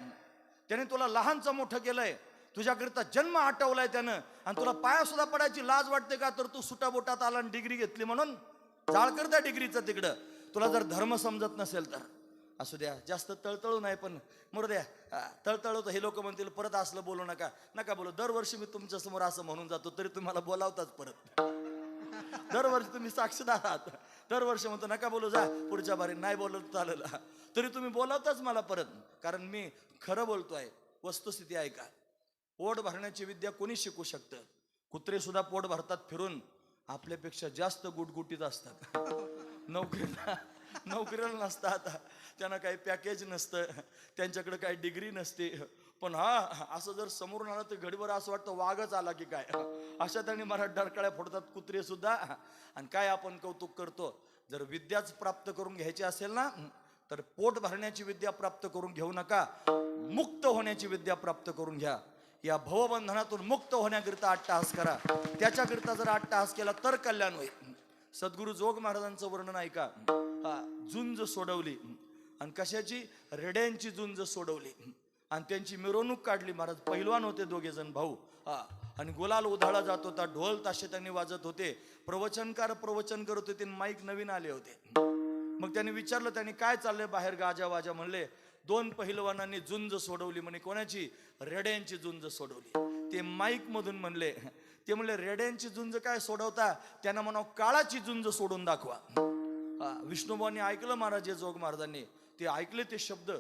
त्याने तुला लहानचं मोठं केलंय, तुझ्याकरिता जन्म आटवलाय त्यानं, आणि तुला पाया सुद्धा पडायची लाज वाटते का? तर तू सुटा बोटात आला आणि डिग्री घेतली म्हणून जाळ कर त्या डिग्रीचं तिकडं. तुला जर धर्म समजत नसेल तर असू द्या, जास्त तळतळू नाही, पण मरू द्या. तळतळू तर हे लोक म्हणतील परत असलं बोलू नका. नका बोलू. दरवर्षी मी तुमच्या समोर असं म्हणून जातो, तरी तुम्हाला बोलावताच परत. दरवर्षी तुम्ही साक्षीदार आहात. दरवर्षी म्हणतो नका बोलू, जा पुढच्या बारी, नाही बोलत चालेल, तरी तुम्ही बोलावताच मला परत, कारण मी खरं बोलतोय. वस्तुस्थिती आहे का? पोट भरण्याची विद्या कोणी शिकू शकतं? कुत्रे सुद्धा पोट भरतात फिरून, आपल्यापेक्षा जास्त गुटगुटीत असतात. नोकरीला नसतात, त्यांना काही पॅकेज नसतं, त्यांच्याकडे काही डिग्री नसते, पण असं जर समोरून आलं तर घडीवर असं वाटतं वाघच आला की काय. अशा त्यांनी मराठ डरकाळ्या फोडतात कुत्रे सुद्धा. आणि काय आपण कौतुक करतो? जर विद्याच प्राप्त करून घ्यायची असेल ना, तर पोट भरण्याची विद्या प्राप्त करून घेऊ नका, मुक्त होण्याची विद्या प्राप्त करून घ्या. या भवबंधनातून मुक्त होण्याकरिता अट्टहास करा. त्याच्याकरिता जर अट्टहास केला तर कल्याण होईल. सद्गुरु जोग महाराजांचं वर्णन ऐका. झुंज सोडवली, आणि कशाची? रेड्यांची झुंज सोडवली, आणि त्यांची मिरवणूक काढली. महाराज पहिलवान होते, 2 जण भाऊ, आणि गुलाल उधाळा जात होता, ढोल ताशे त्यांनी वाजत होते, प्रवचनकार प्रवचन करत होते, माईक नवीन आले होते. मग त्यांनी विचारलं, त्यांनी काय चाललंय बाहेर गाजा वाजा? म्हणले 2 पहिलवानांनी झुंज सोडवली. म्हणे कोणाची? रेड्यांची झुंज सोडवली. ते माईक मधून म्हणले, ते म्हणले रेड्यांची झुंज काय सोडवता? त्यांना म्हणावं काळाची झुंज सोडून दाखवा. विष्णुभाऊंनी ऐकलं महाराज जोग महाराजांनी, ते ऐकले, ते शब्द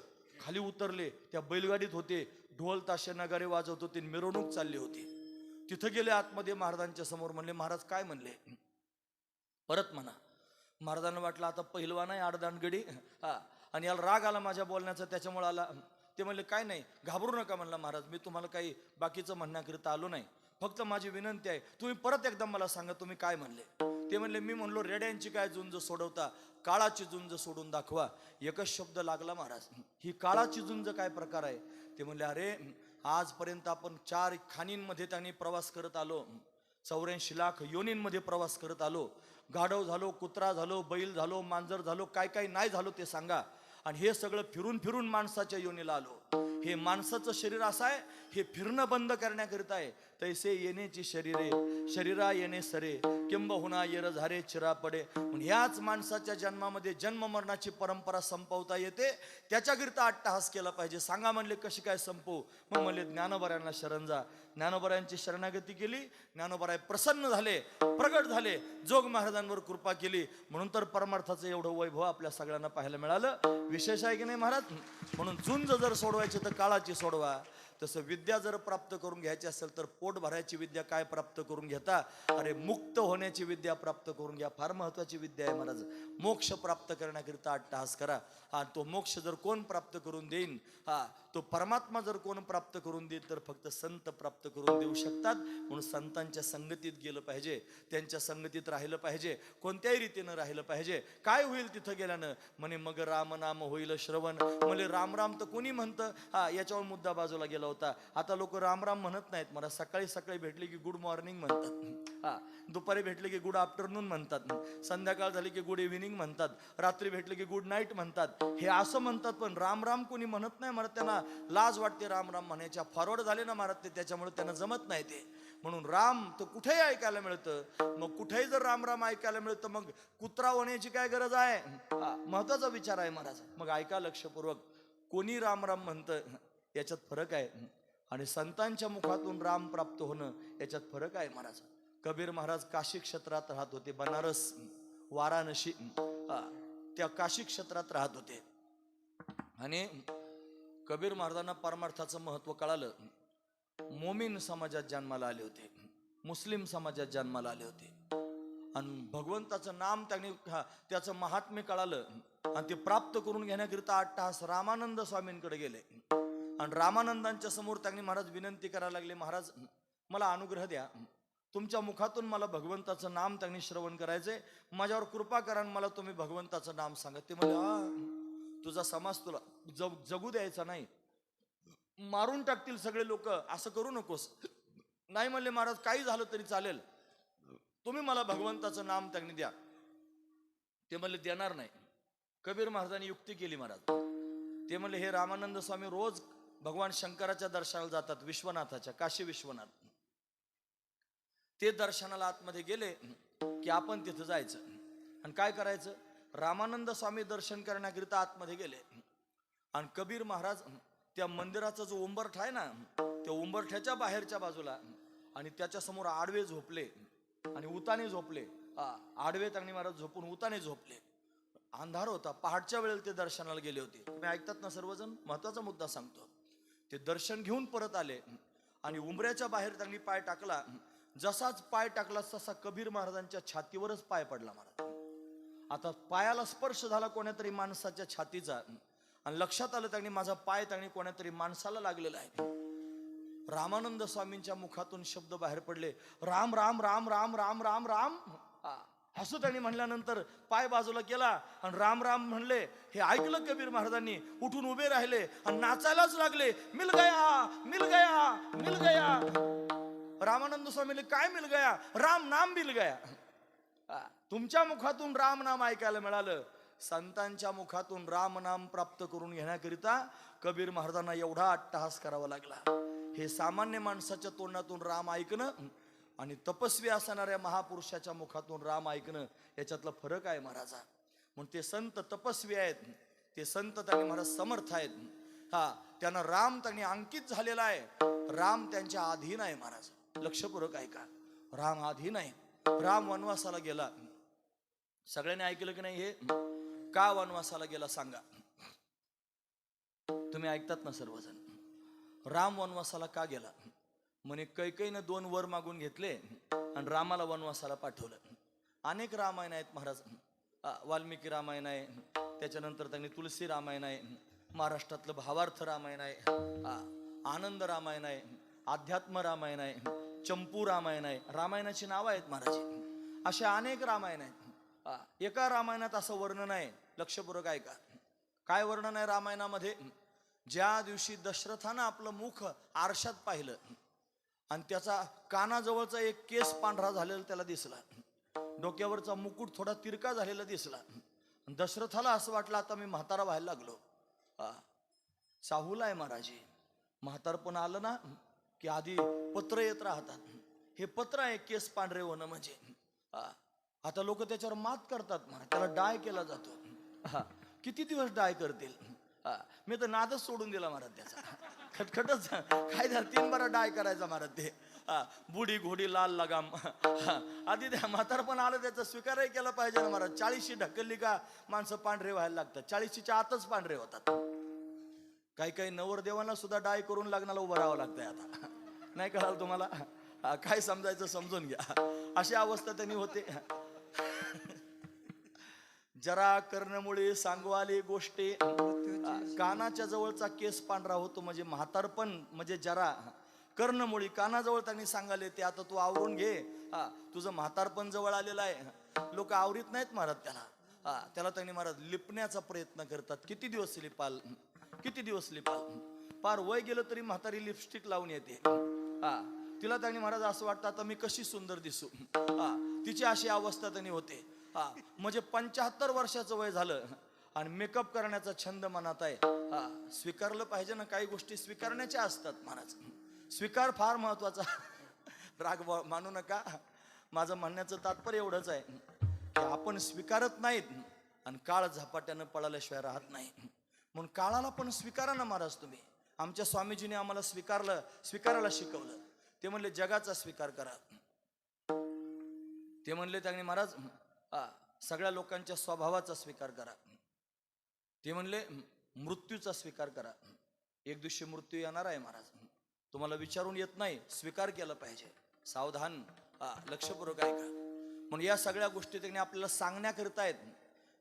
खाली उतरले. त्या बैलगाडीत होते, ढोल ताशे नगारे वाजवत होते, मिरवणूक चालली होती. तिथं गेले आतमध्ये महाराजांच्या समोर, म्हणले महाराज काय म्हणले? परत म्हणा. महाराजांना वाटलं आता पहिलवान आहे आडदांडगडी, आणि याला राग आला माझ्या बोलण्याचा, त्याच्यामुळे आला. ते म्हणले काय नाही, घाबरू नका. म्हणला महाराज मी तुम्हाला काही बाकीचं म्हणण्याकरिता आलो नाही, फक्त माझी विनंती आहे, तुम्ही परत एकदा मला सांगा तुम्ही काय म्हणले. ते म्हणले मी म्हणलो रेड्यांची काय झुंज सोडवता? काळाची झुंज सोडून दाखवा. एकच शब्द लागला महाराज, ही काळाची झुंज काय प्रकार आहे? ते म्हणले अरे आजपर्यंत आपण 4 खाणींमध्ये त्यांनी प्रवास करत आलो, 84 लाख योनींमध्ये प्रवास करत आलो, गाढव झालो, कुत्रा झालो, बैल झालो, मांजर झालो, काय काय नाही झालो ते सांगा. आणि हे सगळं फिरून फिरून माणसाच्या योनीला आलो. हे माणसाचं शरीर असं आहे, हे फिरणं बंद करण्याकरिता आहे. तैसे येण्याची शरीरे, शरीरा येणे सरे, किंबहुना येर झारे चिरा पडे. म्हणून ह्याच माणसाच्या जन्मामध्ये जन्म मरणाची परंपरा संपवता येते. त्याच्याकरिता अट्टहास केला पाहिजे. सांगा म्हणले कशी काय संपवू? मग म्हणले ज्ञानोबरायांना शरण जा. ज्ञानोबरायांची शरणागती केली. ज्ञानोबराय प्रसन्न झाले, प्रगट झाले, जोग महाराजांवर कृपा केली. म्हणून तर परमार्थाचं एवढं वैभव आपल्या सगळ्यांना पाहायला मिळालं. विशेष आहे की नाही महाराज? म्हणून झुंज जर सोडवायची तर काळाची सोडवा. तसं विद्या जर प्राप्त करून घ्यायची असेल तर पोट भरायची विद्या काय प्राप्त करून घेता? अरे मुक्त होण्याची विद्या प्राप्त करून घ्या. फार महत्वाची विद्या आहे महाराज. मोक्ष प्राप्त करण्याकरिता अट्टहास करा. हा, तो मोक्ष जर कोण प्राप्त करून देईन, हा तो परमात्मा जर कोण प्राप्त करून देईल तर फक्त संत प्राप्त करून देऊ शकतात. म्हणून संतांच्या संगतीत गेलं पाहिजे, त्यांच्या संगतीत राहिलं पाहिजे, कोणत्याही रीतीनं राहिलं पाहिजे. काय होईल तिथं गेल्यानं? म्हणे मग राम नाम होईल श्रवण. म्हणजे राम राम तर कोणी म्हणतं, हा याच्यावर मुद्दा बाजूला गेला होता. आता लोक राम राम म्हणत नाहीत. मला सकाळी सकाळी भेटले की गुड मॉर्निंग म्हणतात, हा दुपारी भेटले की गुड आफ्टरनून म्हणतात, संध्याकाळ झाली की गुड इव्हिनिंग म्हणतात, रात्री भेटले की गुड नाईट म्हणतात. हे असं म्हणतात, पण राम राम कोणी म्हणत नाही महाराज. त्यांना लाज वाटते राम राम म्हणायच्या. फॉरवर्ड झाले ना महाराज ते, त्याच्यामुळे त्यांना जमत नाही ते. म्हणून राम तर कुठेही ऐकायला मिळतं. मग कुठेही जर राम राम ऐकायला मिळतं, मग कुत्रा होण्याची काय गरज आहे? महत्वाचा विचार आहे महाराज. मग ऐका लक्षपूर्वक. कोणी राम राम म्हणतं याच्यात फरक आहे, आणि संतांच्या मुखातून राम प्राप्त होणं याच्यात फरक आहे महाराज. कबीर महाराज काशी क्षेत्रात राहत होते. बनारस, वाराणसी, त्या काशी क्षेत्रात राहत होते. आणि कबीर महाराजांना परमार्थाचं महत्व कळालं. मोमीन समाजात जन्माला आले होते, मुस्लिम समाजात जन्माला आले होते. आणि भगवंताचं नाम त्यांनी, त्याचं महात्म्य कळालं. आणि ते प्राप्त करून घेण्याकरिता अट्टहास रामानंद स्वामींकडे गेले. आणि रामानंदांच्या समोर त्यांनी महाराज विनंती करायला लागले, महाराज मला अनुग्रह द्या, तुमच्या मुखातून मला भगवंताचं नाम त्यांनी श्रवण करायचंय, माझ्यावर कृपा करा, मला तुम्ही भगवंताचं नाम सांगा. ते म्हणजे तुझा समाज तुला जगू द्यायचा नाही, मारून टाकतील सगळे लोक, असं करू नकोस. नाही म्हणले महाराज काही झालं तरी चालेल, तुम्ही मला भगवंताचं नाम त्यांनी द्या. ते म्हणले देणार नाही. कबीर महाराजांनी युक्ती केली महाराज. ते म्हणले हे रामानंद स्वामी रोज भगवान शंकराच्या दर्शनाला जातात, विश्वनाथाच्या, काशी विश्वनाथ. ते दर्शनाला आतमध्ये गेले की आपण तिथं जायचं आणि काय करायचं? रामानंद स्वामी दर्शन करण्याकरिता आतमध्ये गेले. आणि कबीर महाराज त्या मंदिराचा जो उंबरठा आहे ना, त्या उंबरठ्याच्या बाहेरच्या बाजूला आणि त्याच्या समोर आडवे झोपले आणि उताने झोपले. आडवे त्यांनी महाराज झोपून उताने झोपले. अंधार होता, पहाटच्या वेळेला ते दर्शनाला गेले होते. तुम्ही ऐकतात ना सर्वजण? महत्वाचा मुद्दा सांगतो. ते दर्शन घेऊन परत आले आणि उंबऱ्याच्या बाहेर त्यांनी पाय टाकला. जसाच पाय टाकला तसा कबीर महाराजांच्या छातीवरच पाय पडला महाराज. आता पायाला स्पर्श झाला कोण्यातरी माणसाच्या छातीचा, आणि लक्षात आलं त्यांनी माझा पाय त्यांनी कोण्यातरी माणसाला लागलेला आहे. रामानंद स्वामींच्या मुखातून शब्द बाहेर पडले, राम राम राम राम राम राम राम. हसू त्यांनी म्हणल्यानंतर पाय बाजूला केला आणि राम राम म्हणले. हे ऐकलं कबीर महाराजांनी, उठून उभे राहिले आणि नाचायलाच लागले. मिल गया मिल गया मिल गया. रामानंद स्वामीने काय मिल गया? राम नाम मिल गया. तुमच्या मुखातून राम नाम ऐकायला मिळालं. संतांच्या मुखातून राम नाम प्राप्त करून घेण्याकरिता कबीर महाराजांना एवढा अट्टहास करावा लागला. हे सामान्य माणसाच्या तोंडातून राम ऐकणं आणि तपस्वी असणाऱ्या महापुरुषाच्या मुखातून राम ऐकणं याच्यातला फरक आहे महाराजा. म्हणून ते संत तपस्वी आहेत, ते संत त्यांनी महाराज समर्थ आहेत. त्यांना राम त्यांनी अंकित झालेला आहे. राम त्यांच्या अधीन आहे महाराज. लक्षपूर्वक ऐका, राम अधीन आहे. राम वनवासाला गेला. सगळ्यांनी ऐकलं की नाही? हे का वनवासाला गेला सांगा? तुम्ही ऐकतात ना सर्वजण? राम वनवासाला का गेला? म्हणे कैकेयीनं 2 वर मागून घेतले आणि रामाला वनवासाला पाठवलं. अनेक रामायण आहेत महाराज. वाल्मिकी रामायण आहे, त्याच्यानंतर त्यांनी तुलसी रामायण आहे, महाराष्ट्रातलं भावार्थ रामायण आहे, आनंद रामायण आहे, अध्यात्म रामायण आहे, चंपू रामायण आहे. रामायणाची नावं आहेत महाराज. असे अनेक रामायण आहेत. एका रामायणात असं वर्णन आहे, लक्षपूर्वक ऐका. काय वर्णन आहे रामायणामध्ये? ज्या दिवशी दशरथानं आपलं मुख आरशात पाहिलं आणि त्याचा कानाजवळचा एक केस पांढरा झालेला त्याला दिसला, डोक्यावरचा मुकुट थोडा तिरका झालेला दिसला. दशरथाला असं वाटलं आता मी म्हातारा व्हायला लागलो. चाहूल आहे महाराज. म्हातारपण आलं ना की आधी पत्र येत राहतात. हे पत्र आहे केस पांढरे होणं म्हणजे. आता लोक त्याच्यावर मात करतात महाराज, त्याला डाय केला जातो. किती दिवस डाय करतील. मी तर नादच सोडून दिला महाराज त्याचा. खटखटच काय झालं, 3 बारा डाय करायचा महाराज ते. बुडी घोडी लाल लगाम. आधी त्या म्हातारपण आलं त्याचा स्वीकारही केला पाहिजे ना महाराज. 40शी ढकलली का माणसं पांढरे व्हायला लागतात. 40शीच्या आतच पांढरे होतात. काही काही नवरदेवांना सुद्धा डाय करून लग्नाला उभं राहावं लागतंय आता. नाही कळाल तुम्हाला. काय समजायचं समजून घ्या. अशी अवस्था त्यांनी होते. जरा कर्णमुळे सांगवाले गोष्टी. कानाच्या जवळचा केस पांढरा होतो म्हणजे म्हातारपण म्हणजे जरा. कर्णमुळी कानाजवळ त्यांनी सांगाले ते आता तू आवरून घे. तुझं म्हातारपण जवळ आलेलं आहे. लोक आवरीत नाहीत महाराज त्याला. त्याला त्यांनी महाराज लिपण्याचा प्रयत्न करतात. किती दिवस लिपाल, किती दिवस लिपाल. पार वय गेलं तरी म्हातारी लिपस्टिक लावून येते. तिला त्यांनी महाराज असं वाटतं आता मी कशी सुंदर दिसू. तिची अशी अवस्था त्यांनी होते. म्हणजे 75 वर्षाचं वय झालं आणि मेकअप करण्याचा छंद मनात आहे. स्वीकारलं पाहिजे ना, काही गोष्टी स्वीकारण्याच्या असतात महाराज. स्वीकार फार महत्वाचा. राग मानू नका. माझं म्हणण्याचं तात्पर्य एवढंच आहे की आपण स्वीकारत नाहीत आणि काळ झपाट्यानं पळाल्याशिवाय राहत नाही. म्हणून काळाला पण स्वीकारा ना महाराज तुम्ही. आमच्या स्वामीजीने आम्हाला स्वीकारायला शिकवलं. ते म्हणले जगाचा स्वीकार करा. ते म्हणले त्यांनी महाराज सगळ्या लोकांच्या स्वभावाचा स्वीकार करा. ते म्हणले मृत्यूचा स्वीकार करा. एक दिवशी मृत्यू येणार आहे महाराज. तुम्हाला विचारून येत नाही, स्वीकार केला पाहिजे. सावधान, लक्षपूर्वक ऐका. म्हणून या सगळ्या गोष्टी त्यांनी आपल्याला सांगण्याकरिता आहेत.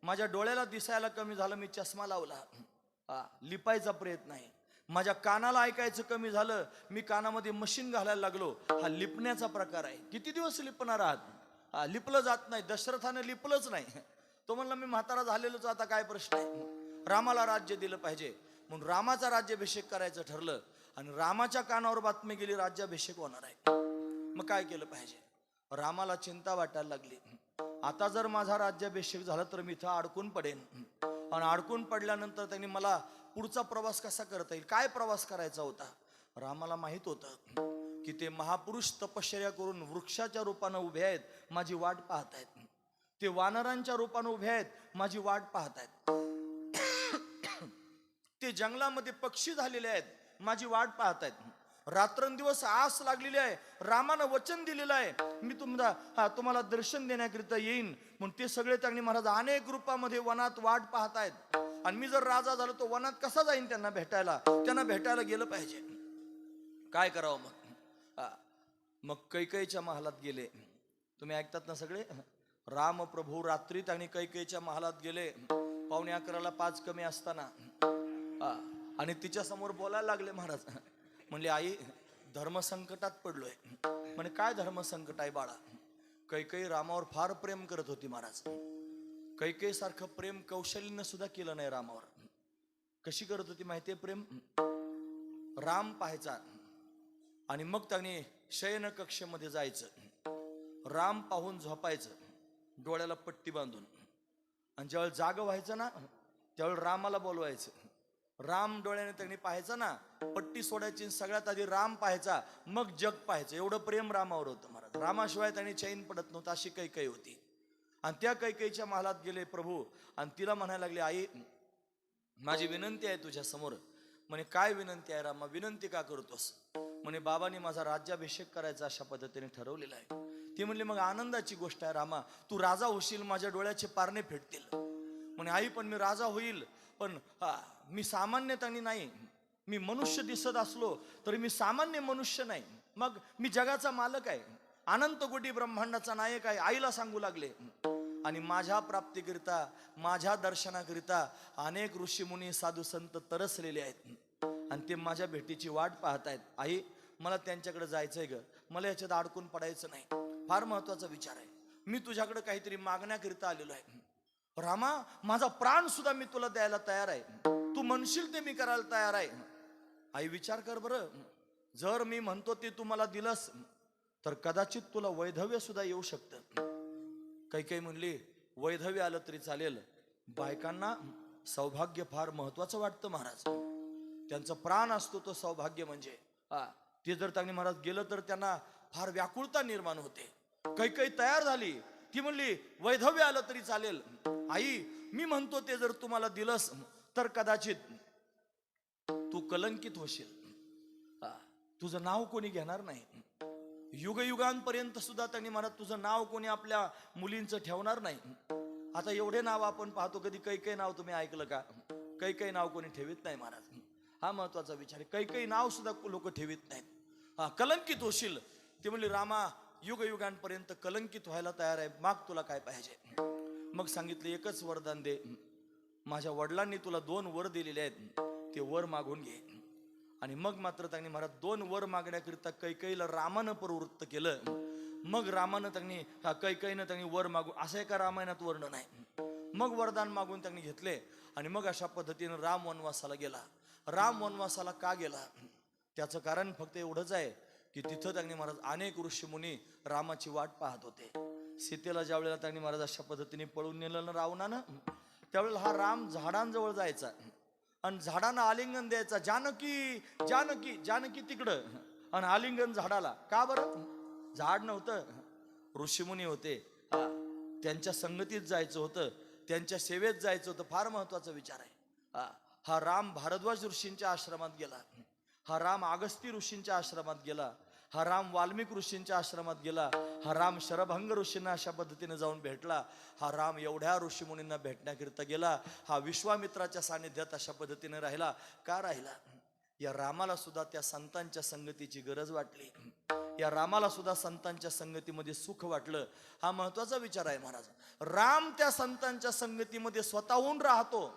माझ्या डोळ्याला दिसायला कमी झालं, मी चष्मा लावला. लिपायचा प्रयत्न आहे. माझ्या कानाला ऐकायचं कमी झालं, मी कानामध्ये मशीन घालायला लागलो. हा लिपण्याचा प्रकार आहे. किती दिवस लिपणार आहात. लिपलं जात नाही. दशरथाने लिपलंच नाही. तो म्हणला मी म्हातारा झालेलोच, आता काय प्रश्न आहे. रामाला राज्य दिलं पाहिजे म्हणून रामाचा राज्याभिषेक करायचं ठरलं आणि रामाच्या कानावर बातमी गेली राज्याभिषेक होणार आहे. मग काय केलं पाहिजे. रामाला चिंता वाटायला लागली. आता जर माझा राज्याभिषेक झाला तर मी इथं अडकून पडेन. आणि अडकून पडल्यानंतर त्यांनी मला पुढचा प्रवास कसा करता येईल, काय प्रवास करायचा होता. रामाला माहित होतं की ते महापुरुष तपश्चर्या करून वृक्षाच्या रूपानं उभे आहेत, माझी वाट पाहत आहेत. ते वानरांच्या रूपानं उभे आहेत, माझी वाट पाहत आहेत. ते जंगलामध्ये पक्षी झालेले आहेत, माझी वाट पाहत आहेत. रात्रंदिवस आस लागलेली आहे. रामानं वचन दिलेलं आहे मी तुम्हाला दर्शन देण्याकरिता येईन. म्हणून ते सगळे त्यांनी महाराज अनेक रूपामध्ये वनात वाट पाहत आहेत. आणि मी जर राजा झालो तो वनात कसा जाईन त्यांना भेटायला. त्यांना भेटायला गेलं पाहिजे. काय करावं मग. मग कैकेयीच्या महालात गेले. तुम्ही ऐकतात ना सगळे. राम प्रभू रात्री त्यांनी कैकेयीच्या महालात गेले. 11:45 5 कमी असताना. आणि तिच्या समोर बोलायला लागले महाराज. म्हणले आई धर्मसंकटात पडलोय. म्हणे काय धर्मसंकट आहे बाळा. कैकेयी रामावर फार प्रेम करत होती महाराज. कैकेयी सारखं प्रेम कौशल्यनं सुद्धा केलं नाही रामावर. कशी करत होती माहितीये प्रेम. राम पाहायचा आणि मग त्याने शयन कक्षेमध्ये जायचं. राम पाहून झोपायचं डोळ्याला पट्टी बांधून. आणि ज्यावेळेला जाग व्हायचं ना त्यावेळेला रामाला बोलवायचं. राम डोळ्याने त्यांनी पाहायचं ना, पट्टी सोडायची. सगळ्यात आधी राम पाहायचा, मग जग पाहायचं. एवढं प्रेम रामावर होतं महाराज. रामाशिवाय त्यांनी चैन पडत नव्हतं. अशी कैकेयी होती. आणि त्या कैकेयीच्या महालात गेले प्रभू आणि तिला म्हणायला लागले आई माझी विनंती आहे तुझ्या समोर. म्हणे काय विनंती आहे रामा. विनंती का करतोस. म्हणे बाबांनी माझा राज्याभिषेक करायचा अशा पद्धतीने ठरवलेला आहे. ती म्हणली मग आनंदाची गोष्ट आहे रामा, तू राजा होशील, माझ्या डोळ्याचे पारणे फेटतील. म्हणे आई पण मी राजा होईल पण मी सामान्य त्यांनी नाही. मी मनुष्य दिसत असलो तरी मी सामान्य मनुष्य नाही. मग मी जगाचा मालक आहे, अनंत कोटी ब्रह्मांडाचा नायक आहे. आईला सांगू लागले. आणि माझ्या प्राप्तीकरिता माझ्या दर्शनाकरिता अनेक ऋषीमुनी साधू संत तरसलेले आहेत आणि ते माझ्या भेटीची वाट पाहत आहेत. आई मला त्यांच्याकडे जायचंय ग. मला याच्यात अडकून पडायचं नाही. फार महत्वाचा विचार आहे. मी तुझ्याकडे काहीतरी मागण्याकरिता आलेलो आहे. रामा माझा प्राण सुद्धा मी तुला द्यायला तयार आहे. तू म्हणशील ते मी करायला तयार आहे. आई विचार कर बरं. जर मी म्हणतो ते तू मला दिलंस तर कदाचित तुला वैधव्य सुद्धा येऊ शकतं. काही म्हणली वैधव्य आलं तरी चालेल. बायकांना सौभाग्य फार महत्वाचं वाटतं महाराज. त्यांचं प्राण असतो तो सौभाग्य म्हणजे ते जर त्यांनी महाराज गेलं तर त्यांना फार व्याकुळता निर्माण होते. काही तयार झाली, ती म्हणली वैधव्य आलं तरी चालेल आई, मी म्हणतो ते जर तुम्हाला दिलंस तर कदाचित तू कलंकित होशील, तुझं नाव कोणी घेणार नाही. युगयुगांपर्यंत सुद्धा त्यांनी महाराज तुझं नाव कोणी आपल्या मुलींचं ठेवणार नाही. आता एवढे नाव आपण पाहतो, कधी काही नाव तुम्ही ऐकलं का? काही नाव कोणी ठेवीत नाही महाराज. हा महत्वाचा विचार आहे. काही नाव सुद्धा लोक ठेवीत नाहीत. कलंकित होशील. ते म्हणले रामा युगयुगांपर्यंत कलंकित व्हायला तयार आहे, माग तुला काय पाहिजे. मग सांगितलं एकच वरदान दे, माझ्या वडिलांनी तुला 2 वर दिलेले आहेत, ते वर मागून घे. आणि मग मात्र त्यांनी महाराज 2 वर मागण्याकरिता कैकेयीला रामानं प्रवृत्त केलं. मग रामानं त्यांनी कैकेयीनं त्यांनी वर मागून, असं एका रामायणात वर्णन आहे. मग वरदान मागून त्यांनी घेतले आणि मग अशा पद्धतीनं राम वनवासाला गेला. राम वनवासाला का गेला त्याचं कारण फक्त एवढंच आहे की तिथं त्यांनी महाराज अनेक ऋषीमुनी रामाची वाट पाहत होते. सीतेला ज्या वेळेला त्यांनी महाराज अशा पद्धतीने पळून नेलं ना रावणानं, त्यावेळेला हा राम झाडांजवळ जायचा आणि झाडांना आलिंगन द्यायचा, जानकी जानकी जानकी तिकडं, आणि आलिंगन झाडाला. का बरं? झाड नव्हतं, ऋषीमुनी होते, त्यांच्या संगतीत जायचं होतं, त्यांच्या सेवेत जायचं होतं. फार महत्वाचा विचार आहे. हा राम भारद्वाज ऋषींच्या आश्रमात गेला, हा राम अगस्ती ऋषींच्या आश्रमात गेला, हा राम वाल्मिक ऋषींच्या आश्रमात गेला, हा राम शरभंग ऋषींना अशा पद्धतीने जाऊन भेटला, हा राम एवढ्या ऋषीमुनींना भेटण्याकरिता गेला, हा विश्वामित्राच्या सानिध्यात अशा पद्धतीने राहिला. का राहिला? या रामाला सुद्धा त्या संतांच्या संगतीची गरज वाटली, या रामाला सुद्धा संतांच्या संगतीमध्ये सुख वाटलं. हा महत्वाचा विचार आहे महाराज. राम त्या संतांच्या संगतीमध्ये स्वतःहून राहतो,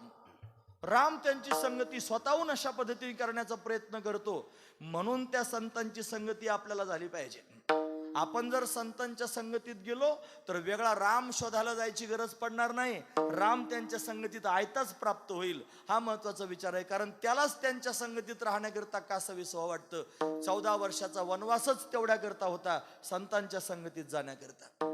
राम त्यांची संगती स्वतःहून अशा पद्धतीने करण्याचा प्रयत्न करतो. म्हणून त्या संतांची संगती आपल्याला झाली पाहिजे. आपण जर संतांच्या संगतीत गेलो तर वेगळा राम शोधायला जायची गरज पडणार नाही, राम त्यांच्या संगतीत आयताच प्राप्त होईल. हा महत्वाचा विचार आहे. कारण त्यालाच त्यांच्या संगतीत राहण्याकरता कासावीसं वाटतं. 14 वर्षाचा वनवासच तेवढ्या करता होता, संतांच्या संगतीत जाण्याकरता.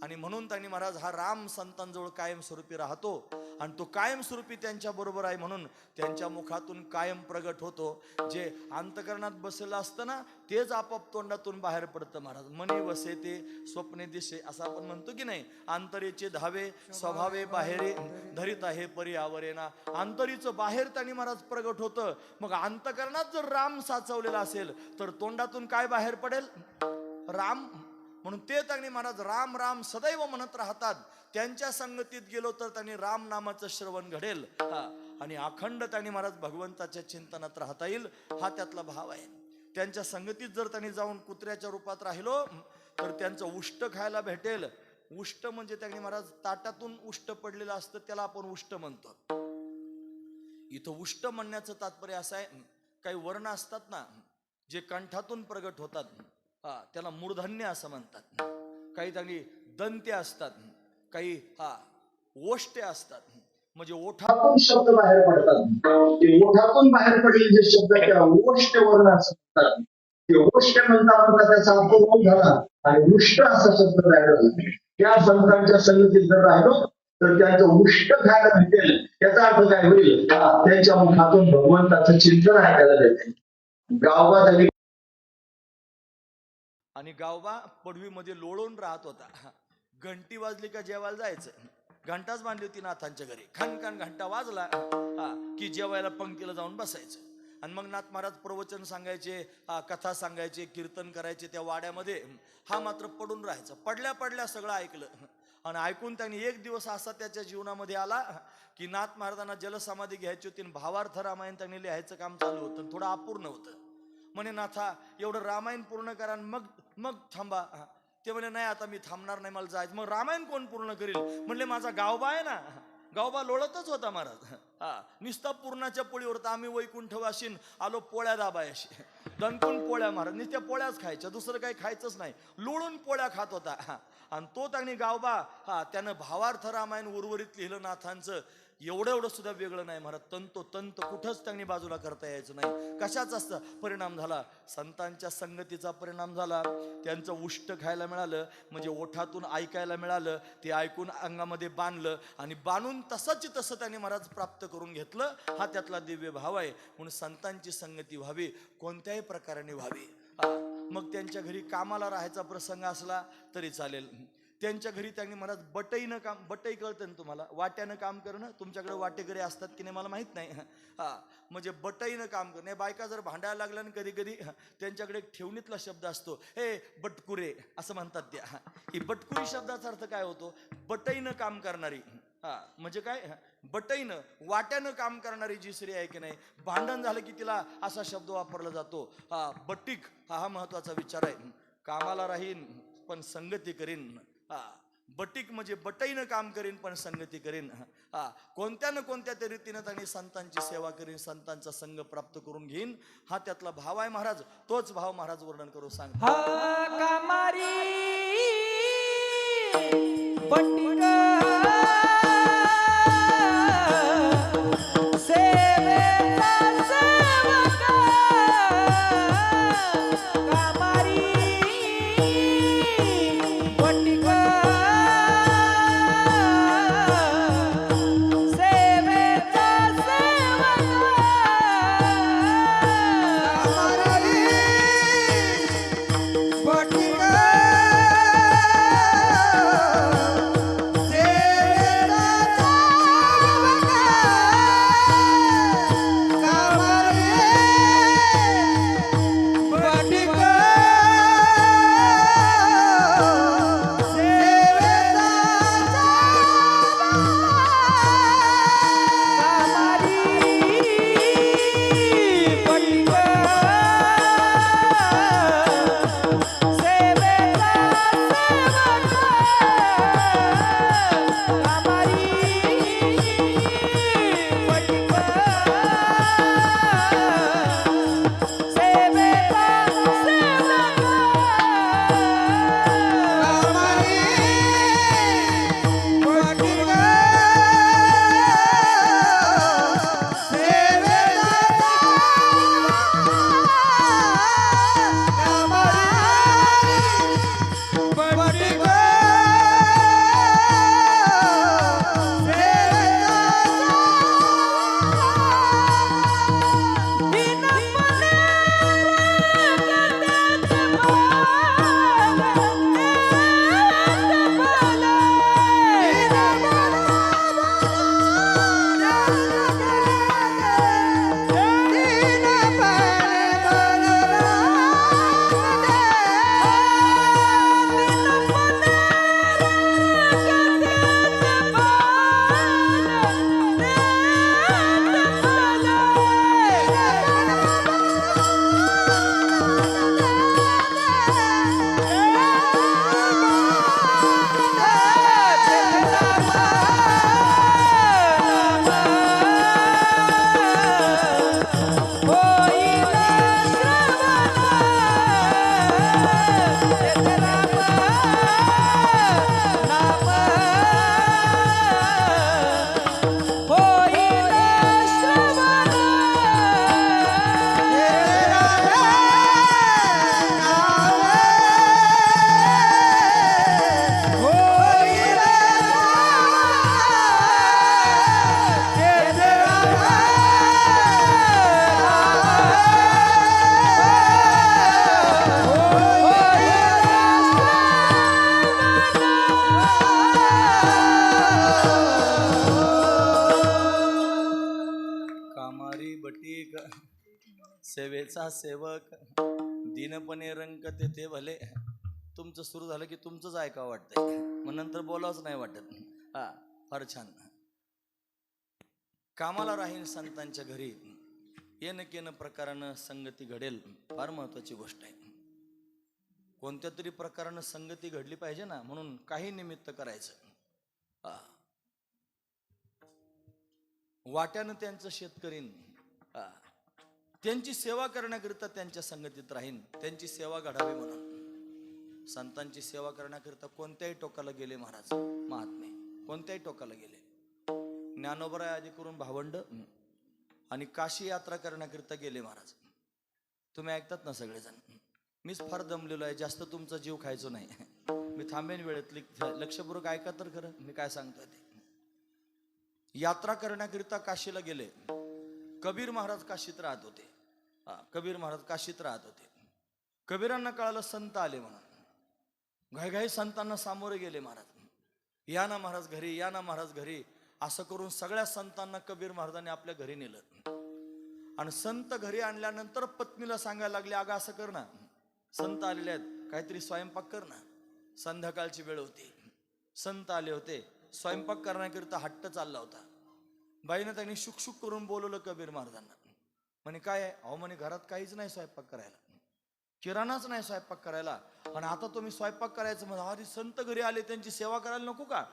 आणि म्हणून त्यांनी महाराज हा राम संतांजवळ कायमस्वरूपी राहतो आणि तो कायमस्वरूपी त्यांच्या बरोबर आहे, म्हणून त्यांच्या मुखातून कायम प्रगट होतो. जे अंतकरणात बसलेलं असतं ना तेच आपोआप तोंडातून बाहेर पडतं महाराज. मनी वसे ते स्वप्ने दिसे, असं आपण म्हणतो की नाही. अंतरेचे धावे स्वभावे बाहेरे धरित आहे परी आवरेना. अंतरीचं बाहेर त्यांनी महाराज प्रगट होतं. मग अंतकरणात जर राम साचवलेला असेल तर तोंडातून काय बाहेर पडेल? राम. म्हणून ते त्यांनी महाराज राम राम सदैव म्हणत राहतात. त्यांच्या संगतीत गेलो तर त्यांनी राम नामाचं श्रवण घडेल आणि अखंड त्यांनी महाराज भगवंताच्या चिंतनात राहता येईल. हा त्यातला भाव आहे. त्यांच्या संगतीत जर त्यांनी जाऊन कुत्र्याच्या रूपात राहिलो तर त्यांचं उष्ट खायला भेटेल. उष्ट म्हणजे त्यांनी महाराज ताटातून उष्ट पडलेलं असतं त्याला आपण उष्ट म्हणतो. इथं उष्ट म्हणण्याचं तात्पर्य असं आहे, काही वर्ण असतात ना जे कंठातून प्रगट होतात, त्याला मूर्धन्य असं म्हणतात. काही त्यांनी दंत्य असतात, काही ओष्टे असतात, म्हणजे ओठातून शब्द बाहेर पडतात. ते ओठातून बाहेर पडलेले जे शब्द त्या ओष्ट वर्ण असतात. ते ओष्ट म्हणतात त्याचा अर्थ झाला आणि उष्ट असा शब्द बाहेर झाला. त्या संतांच्या संगतीत जर राहिलो तर त्यांचं उष्ट खायला भेटेल. याचा अर्थ काय होईल? त्यांच्या मुखातून भगवंताचं चिंतन ऐकायला भेटेल. गावबा त्यांनी आणि गावबा पडवीमध्ये लोळून राहत होता. घंटी वाजली का जेवायला जायचं. घंटाच बांधली होती नाथांच्या घरी. खनखन घंटा वाजला की जेवायला पंक्तीला जाऊन बसायचं. आणि मग नाथ महाराज प्रवचन सांगायचे, कथा सांगायचे, कीर्तन करायचे त्या वाड्यामध्ये. हा मात्र पडून राहायचा. पडल्या पडल्या सगळं ऐकलं आणि ऐकून त्यांनी एक दिवस असा त्याच्या जीवनामध्ये आला की नाथ महाराजांना जलसमाधी घ्यायची होती. भावार्थ रामायण त्यांनी लिहायचं काम चालू होतं, थोडं अपूर्ण होतं. म्हणे नाथा एवढं रामायण पूर्ण करा मग मग थांबा. ते म्हणे नाही आता मी थांबणार नाही, मला जायचं. मग रामायण कोण पूर्ण करील? म्हणले माझा गावबा आहे ना. गावबा लोळतच होता महाराज. नुसता पूर्णाच्या पोळीवर तर आम्ही वैकुंठवासीन आलो पोळ्या दाबायशी. दणकून पोळ्या महाराज, नुसत्या पोळ्याच खायच्या, दुसरं काही खायचंच नाही. लोळून पोळ्या खात होता. आणि तो त्यांनी गावबा त्यानं भावार्थ रामायण उर्वरित लिहिलं नाथांचं. एवढं सुद्धा वेगळं नाही महाराज. तंतोतंत कुठंच त्यांनी बाजूला करता यायचं नाही. कशाचा परिणाम झाला? संतांच्या संगतीचा परिणाम झाला. त्यांचं उष्ट खायला मिळालं, म्हणजे ओठातून ऐकायला मिळालं, ते ऐकून अंगामध्ये बांधलं आणि बांधून तसंच तसं त्यांनी महाराज प्राप्त करून घेतलं. हा त्यातला दिव्य भाव आहे. म्हणून संतांची संगती व्हावी, कोणत्याही प्रकाराने व्हावी. मग त्यांच्या घरी कामाला राहायचा प्रसंग असला तरी चालेल. त्यांच्या घरी त्यांनी महाराज बटईनं काम, बटई कळतं ना तुम्हाला, वाट्यानं काम करणं. तुमच्याकडे वाटेकरी असतात की नाही मला माहित नाही. म्हणजे बटईनं काम करणं. बायका जर भांडायला लागल्या, कधी कधी त्यांच्याकडे एक ठेवणीतला शब्द असतो, हे बटकुरे असं म्हणतात त्या. ही बटकुरी शब्दाचा अर्थ काय होतो? बटईनं काम करणारी. म्हणजे काय? बटईनं, वाट्यानं काम करणारी जी स्त्री आहे की नाही, भांडण झालं की तिला असा शब्द वापरला जातो, बटीक. हा महत्वाचा विचार आहे. कामाला राहीन पण संगती करीन. बटीक म्हणजे बटईनं काम करीन पण संगती करीन. कोणत्या ना कोणत्या तरी रीतीनं त्यांनी संतांची सेवा करीन, संतांचा संग प्राप्त करून घेईन. हा त्यातला भाव आहे महाराज. तोच भाव महाराज वर्णन करू सांगतात. कामारी बटीक सेवेचा सेवक दीनपणे रंक तेथे भले. तुमचं सुरू झालं की तुमचंच ऐकावं वाटतंय, मग नंतर बोलावंच नाही वाटत. फार छान. कामाला राहीन संतांच्या घरी, येणं केनं प्रकारानं संगती घडेल. फार महत्वाची गोष्ट आहे. कोणत्या तरी प्रकारानं संगती घडली पाहिजे ना, म्हणून काही निमित्त करायचं. वाट्यानं त्यांचं शेतकरीन, त्यांची सेवा करण्याकरिता त्यांच्या संगतीत राहीन. त्यांची सेवा घडावी म्हणून संतांची सेवा करण्याकरिता कोणत्याही टोकाला गेले महाराज महात्मे, कोणत्याही टोकाला गेले. ज्ञानोबराय आदी करून भावंड आणि काशी यात्रा करण्याकरिता गेले महाराज. तुम्ही ऐकतात ना सगळेजण. मीच फार दमलेलो आहे, जास्त तुमचा जीव खायचो नाही. मी थांबेन वेळेत, लक्षपूर्वक ऐका तर खरं मी काय सांगतोय ते. यात्रा करण्याकरिता काशीला गेले. कबीर महाराज काशीत राहत होते. कबीर महाराज काशीत राहत होते. कबीरांना कळालं संत आले म्हणून. घाईघाई संतांना सामोरे गेले महाराज. या ना महाराज घरी, या ना महाराज घरी, असं करून सगळ्या संतांना कबीर महाराजांनी आपल्या घरी नेलं. आणि संत घरी आणल्यानंतर पत्नीला सांगायला लागले, अगं असं कर ना, संत आलेले आहेत, काहीतरी स्वयंपाक कर ना. संध्याकाळची वेळ होती, संत आले होते, स्वयंपाक करण्याकरिता हट्ट चालला होता. बाईनं त्यांनी शुकशुक करून बोलवलं कबीर महाराजांना. म्हणे काय आहे? अहो म्हणे घरात काहीच नाही स्वयंपाक करायला, किराणाच नाही स्वयंपाक करायला, आणि आता तुम्ही स्वयंपाक करायचं म्हणजे अरे संत घरी आले, त्यांची सेवा करायला नको का?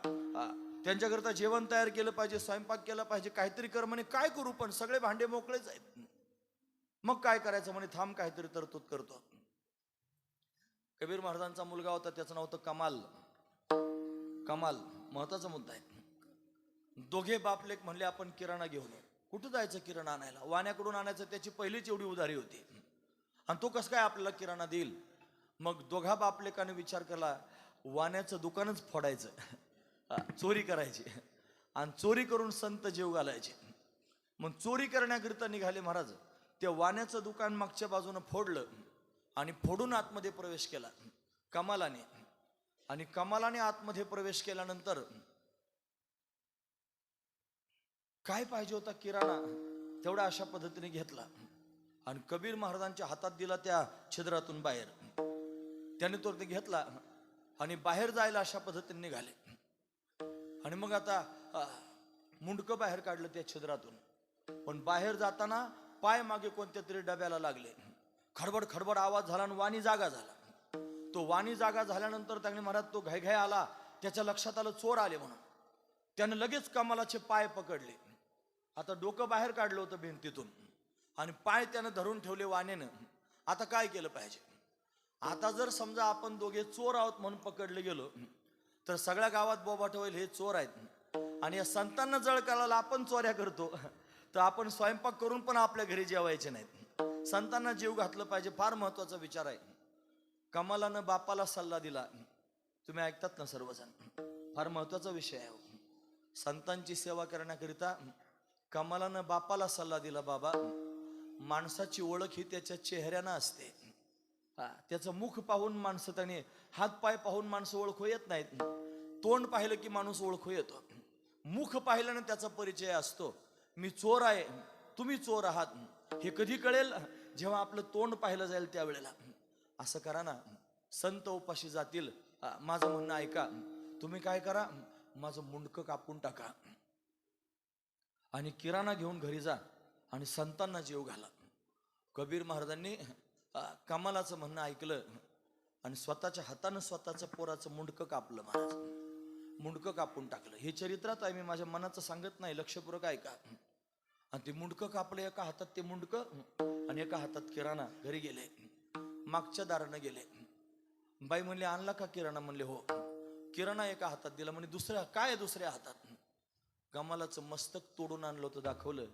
त्यांच्याकरता जेवण तयार केलं पाहिजे, स्वयंपाक केला पाहिजे, काहीतरी कर. म्हणे काय करू, पण सगळे भांडे मोकळेच आहेत. मग काय करायचं? म्हणे थांब काहीतरी तरतूद करतो. कबीर महाराजांचा मुलगा होता, त्याचं नाव होतं कमाल. कमाल महत्वाचा मुद्दा आहे. दोघे बापलेक म्हणले आपण किराणा घेऊन येऊ. कुठं जायचं किराणा आणायला? वाण्याकडून आणायचं, त्याची पहिलीच एवढी उधारी होती, आणि तो कसं काय आपल्याला किराणा देईल? मग दोघा बापलेकाने विचार केला, वाण्याचं दुकानच फोडायचं, चोरी करायची, आणि चोरी करून संत जीव घालायचे. मग चोरी करण्याकरिता निघाले महाराज. ते वाण्याचं दुकान मागच्या बाजूनं फोडलं आणि फोडून आतमध्ये प्रवेश केला कमालाने. आणि कमालाने आतमध्ये प्रवेश केल्यानंतर काय पाहिजे होता किराणा, तेवढा अशा पद्धतीने घेतला आणि कबीर महाराजांच्या हातात दिला त्या छिद्रातून बाहेर. त्याने तो ते घेतला आणि बाहेर जायला अशा पद्धतीने निघाले. आणि मग आता मुंडकं बाहेर काढलं त्या छिद्रातून, पण बाहेर जाताना पाय मागे कोणत्या तरी डब्याला लागले. खडबड खडबड आवाज झाला आणि वाणी जागा झाला. तो वाणी जागा झाल्यानंतर त्याने महाराज तो घाईघाई आला, त्याच्या लक्षात आलं चोर आले म्हणून. त्यानं लगेच कमालाचे पाय पकडले. आता डोकं बाहेर काढलं होतं भिंतीतून आणि पाय त्यानं धरून ठेवले वाणीनं. आता काय केलं पाहिजे? आता जर समजा आपण दोघे चोर आहोत म्हणून पकडले गेलो तर सगळ्या गावात बोबाट होईल हे चोर आहेत, आणि या संतांना जळ करायला आपण चोऱ्या करतो, तर आपण स्वयंपाक करून पण आपल्या घरी जेवायचे नाहीत. संतांना जीव घातलं पाहिजे, फार महत्वाचा विचार आहे. कमालानं बापाला सल्ला दिला. तुम्ही ऐकतात ना सर्वजण, फार महत्वाचा विषय आहे. संतांची सेवा करण्याकरिता कमालानं बापाला सल्ला दिला, बाबा माणसाची ओळख ही त्याच्या चेहऱ्यानं असते. त्याचं मुख पाहून माणसं, त्याने हात पाय पाहून माणसं ओळखू येत नाहीत. तोंड पाहिलं की माणूस ओळखू येतो, मुख पाहिल्यानं त्याचा परिचय असतो. मी चोर आहे, तुम्ही चोर आहात, हे कधी कळेल? जेव्हा आपलं तोंड पाहिलं जाईल त्यावेळेला. असं करा ना, संत उपाशी जातील. माझं म्हणणं ऐका, तुम्ही काय करा, माझं मुंडकं कापून टाका आणि किराणा घेऊन घरी जा आणि संतांना जीव घाला. कबीर महाराजांनी कमालाचं म्हणणं ऐकलं आणि स्वतःच्या हातानं स्वतःचं पोराचं मुंडकं कापलं. महाराज मुंडकं कापून टाकलं. हे चरित्रात आहे, मी माझ्या मनाचं सांगत नाही, लक्षपूर्वक ऐका. आणि ते मुंडकं कापलं, एका हातात ते मुंडकं आणि एका हातात किराणा. घरी गेले, मागच्या दारानं गेले. बाई म्हणले आणला का किराणा? म्हणले हो. किराणा एका हातात दिला. म्हणजे दुसऱ्या काय दुसऱ्या हातात? कमालाचं मस्तक तोडून आणलं होतं, दाखवलं.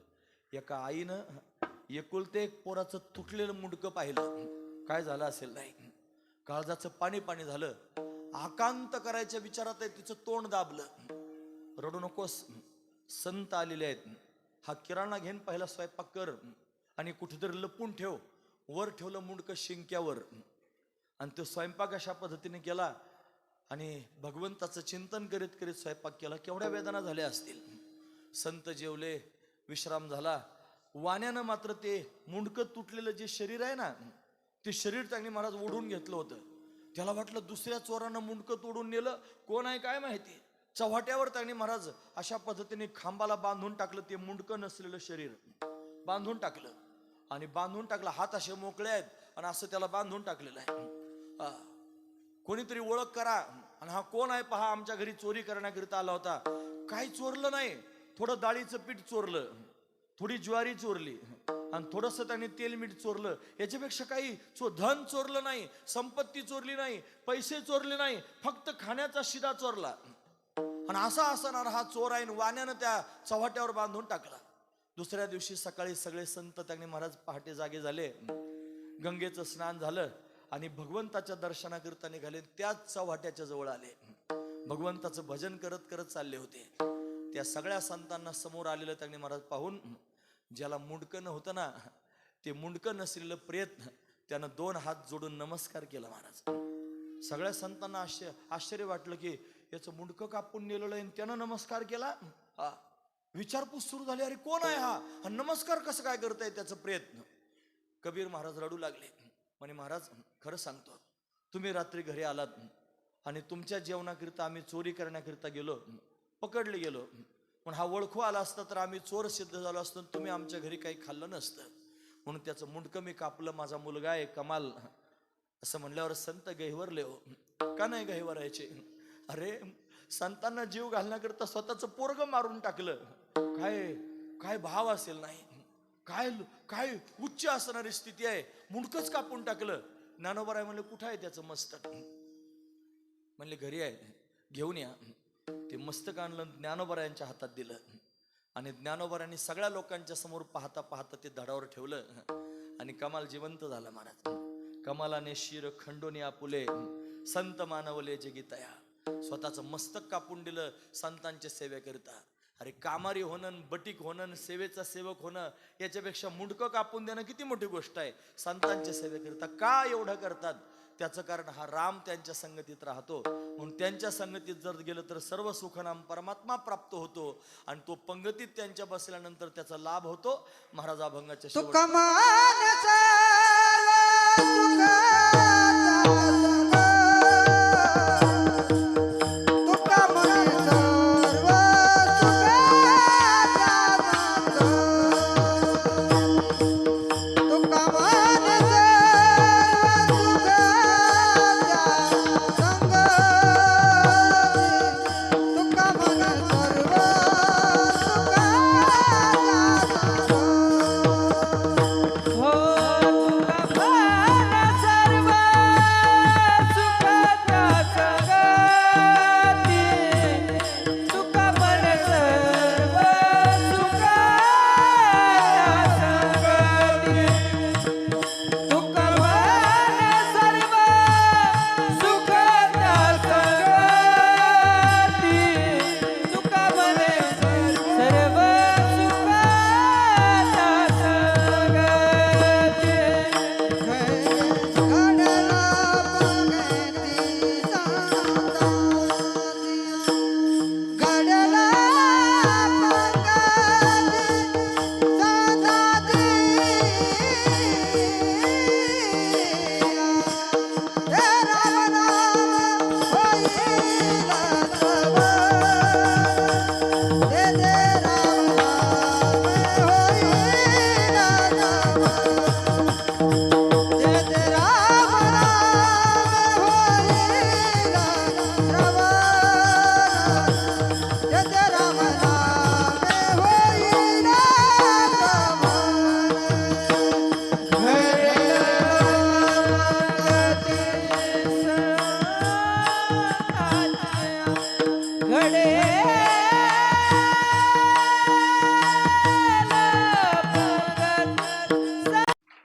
एका आईनं एकुलते एक पोराचं तुटलेलं मुंडकं पाहिलं. काय झालं असेल नाही, काळजाचं पाणी पाणी झालं. आकांत करायच्या विचारात आहे, तिचं तोंड दाबलं. रडू नकोस, संत आलेले आहेत. हा किराणा घेऊन पहिला स्वयंपाक कर आणि कुठेतरी लपून ठेव. वर ठेवलं मुंडकं शिंक्यावर आणि तो स्वयंपाक अशा पद्धतीने केला आणि भगवंताचं चिंतन करीत करीत स्वयंपाक केला. केवढ्या वेदना झाल्या असतील. संत जेवले, विश्राम झाला. वाण्यानं मात्र ते मुंडकं तुटलेलं जे शरीर आहे ना, ते शरीर त्यांनी महाराज ओढून घेतलं होतं. त्याला वाटलं दुसऱ्या चोरानं मुंडकं तोडून नेलं, कोण आहे काय माहिती. चव्हाट्यावर त्यांनी महाराज अशा पद्धतीने खांबाला बांधून टाकलं, ते मुंडकं नसलेलं शरीर बांधून टाकलं. आणि बांधून टाकलं, हात असे मोकळे आहेत आणि असं त्याला बांधून टाकलेलं आहे. कोणीतरी ओळख करा आणि हा कोण आहे पहा, आमच्या घरी चोरी करण्याकरिता आला होता. काही चोरलं नाही, थोडं डाळीचं पीठ चोरलं, थोडी ज्वारी चोरली आणि थोडंसं त्याने तेल मीठ चोरलं. याच्यापेक्षा काही धन चोरलं नाही, संपत्ती चोरली नाही, पैसे चोरले नाही, फक्त खाण्याचा शिदा चोरला. आणि असा असणार हा चोर आहे, आणि वाण्यानं त्या चव्हाट्यावर बांधून टाकला. दुसऱ्या दिवशी सकाळी सगळे संत त्यांनी महाराज पहाटे जागे झाले, गंगेचं स्नान झालं आणि भगवंताच्या दर्शनाकरिता निघाले. त्याच चव्हाट्याच्या जवळ आले, भगवंताचं भजन करत करत चालले होते. त्या सगळ्या संतांना समोर आलेलं त्यांनी महाराज पाहून, ज्याला मुंडकं नव्हतं ना, ते मुंडकं नसलेलं प्रेत त्यानं 2 हात जोडून नमस्कार केला महाराज. सगळ्या संतांना आश्चर्य वाटलं की याचं मुंडकं कापून नेलेलं आहे, त्यानं नमस्कार केला. विचारपूस सुरू झाली, अरे कोण आहे हा, नमस्कार कसं काय करताय त्याचं प्रयत्न. कबीर महाराज रडू लागले, म्हणे महाराज खरं सांगतो, तुम्ही रात्री घरी आलात आणि तुमच्या जेवणाकरिता आम्ही चोरी करण्याकरिता गेलो, पकडले गेलो. पण हा ओळखू आला असता तर आम्ही चोर सिद्ध झालो असतो, तुम्ही आमच्या घरी काही खाल्लं नसतं. म्हणून त्याचं मुंडकं मी कापलं, माझा मुलगा आहे कमाल. असं म्हणल्यावर संत गहिवरले. हो का नाही गहिवरायचे? अरे संतांना जीव घालण्याकरता स्वतःचं पोरग मारून टाकलं, काय काय भाव असेल नाही, काय काय उच्च असणारी स्थिती आहे. मुंडकच कापून टाकलं. ज्ञानोबा म्हणले कुठं आहे त्याचं मस्तक? म्हणले घरी आहे, घेऊन या. ते मस्तक आणलं, ज्ञानोबरायांच्या हातात दिलं आणि ज्ञानोबरायांनी सगळ्या लोकांच्या समोर पाहता पाहता ते धडावर ठेवलं आणि कमाल जिवंत झाला महाराज. कमालाने शिर खंडोनी आपुले, संत मानवले जगितया. स्वतःचं मस्तक कापून दिलं संतांच्या सेवेकरिता. अरे कामारी होणं, बटीक होणं, सेवेचा सेवक होणं, याच्यापेक्षा मुंडकं कापून देणं किती मोठी गोष्ट आहे संतांच्या सेवेकरिता. का एवढं करतात? त्याचं कारण हा राम त्यांच्या संगतीत राहतो. म्हणून त्यांच्या संगतीत जर गेलं तर सर्व सुखनाम परमात्मा प्राप्त होतो आणि तो पंगतीत त्यांच्या बसल्यानंतर त्याचा लाभ होतो. महाराज अभंगाच्या शेवटी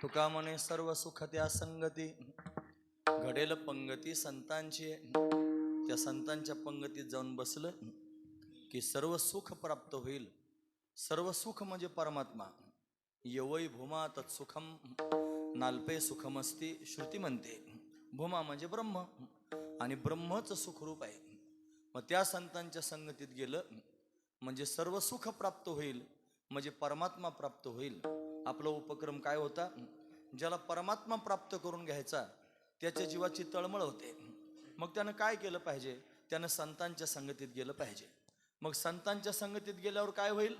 तुका म्हणे सर्व सुख त्या संगती, घडेल पंगती संतांची. त्या संतांच्या पंगतीत जाऊन बसलं की सर्व सुख प्राप्त होईल. सर्व सुख म्हणजे परमात्मा. यवै भूमा तत्सुखम नाल्पे सुखमस्ती श्रुती म्हणते. भूमा म्हणजे ब्रह्म आणि ब्रह्मच सुखरूप आहे. मग त्या संतांच्या संगतीत गेलं म्हणजे सर्व सुख प्राप्त होईल, म्हणजे परमात्मा प्राप्त होईल. आपला उपक्रम काय होता? ज्याला परमात्मा प्राप्त करून घ्यायचा त्याच्या जीवाची तळमळ होते. मग त्यानं काय केलं पाहिजे? त्यानं संतांच्या संगतीत गेलं पाहिजे. मग संतांच्या संगतीत गेल्यावर काय होईल?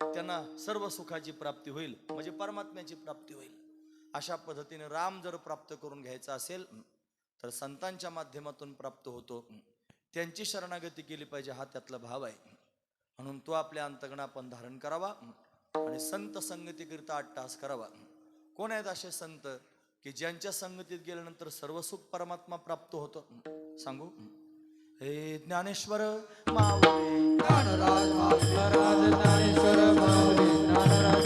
त्यांना सर्व सुखाची प्राप्ती होईल, म्हणजे परमात्म्याची प्राप्ती होईल. अशा पद्धतीने राम जर प्राप्त करून घ्यायचा असेल तर संतांच्या माध्यमातून प्राप्त होतो. त्यांची शरणागती केली पाहिजे, हा त्यातला भाव आहे. म्हणून तो आपल्या अंतःकरणात आपण धारण करावा आणि संत संगतीकरिता अट्टाहास करावा. कोण आहेत असे संत की ज्यांच्या संगतीत गेल्यानंतर सर्व सुख परमात्मा प्राप्त होतं? सांगू? हे ज्ञानेश्वर माऊली ज्ञानराज महाराज ज्ञानेश्वर माऊली ज्ञानराज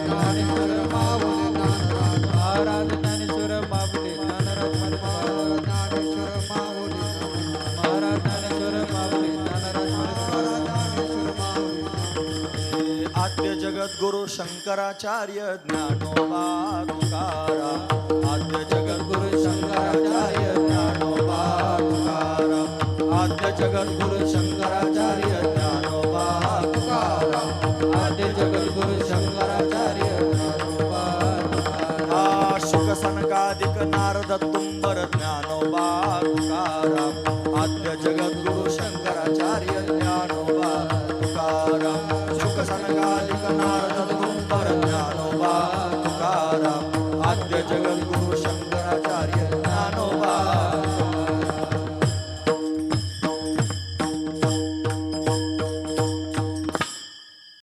ज्ञानेश्वर माऊली ज्ञानराज महाराज ज्ञानेश्वर माऊली ज्ञानराज ज्ञानेश्वर माऊली महाराज ज्ञानेश्वर माऊली ज्ञानराज ज्ञानेश्वर माऊली हे आद्य जगद्गुरु शंकराचार्य ज्ञानोबा तुकाराम आद्य जगद्गुरु शंकराचार्य ज्ञानोबा तुकाराम आद्य जगद्गुरु शंकराचार्य ज्ञानोबा तुकाराम आद्य जगद्गुरु शंकराचार्य ज्ञानोबा शुक सनकादिक नारद तुंबर ज्ञानोबा तुकाराम आद्य जगद्गुरु शंकराचार्य ज्ञानोबा तुकाराम शुक सनकादिक नारद तुंबर ज्ञानोबा तुकाराम आद्य जगद्गुरु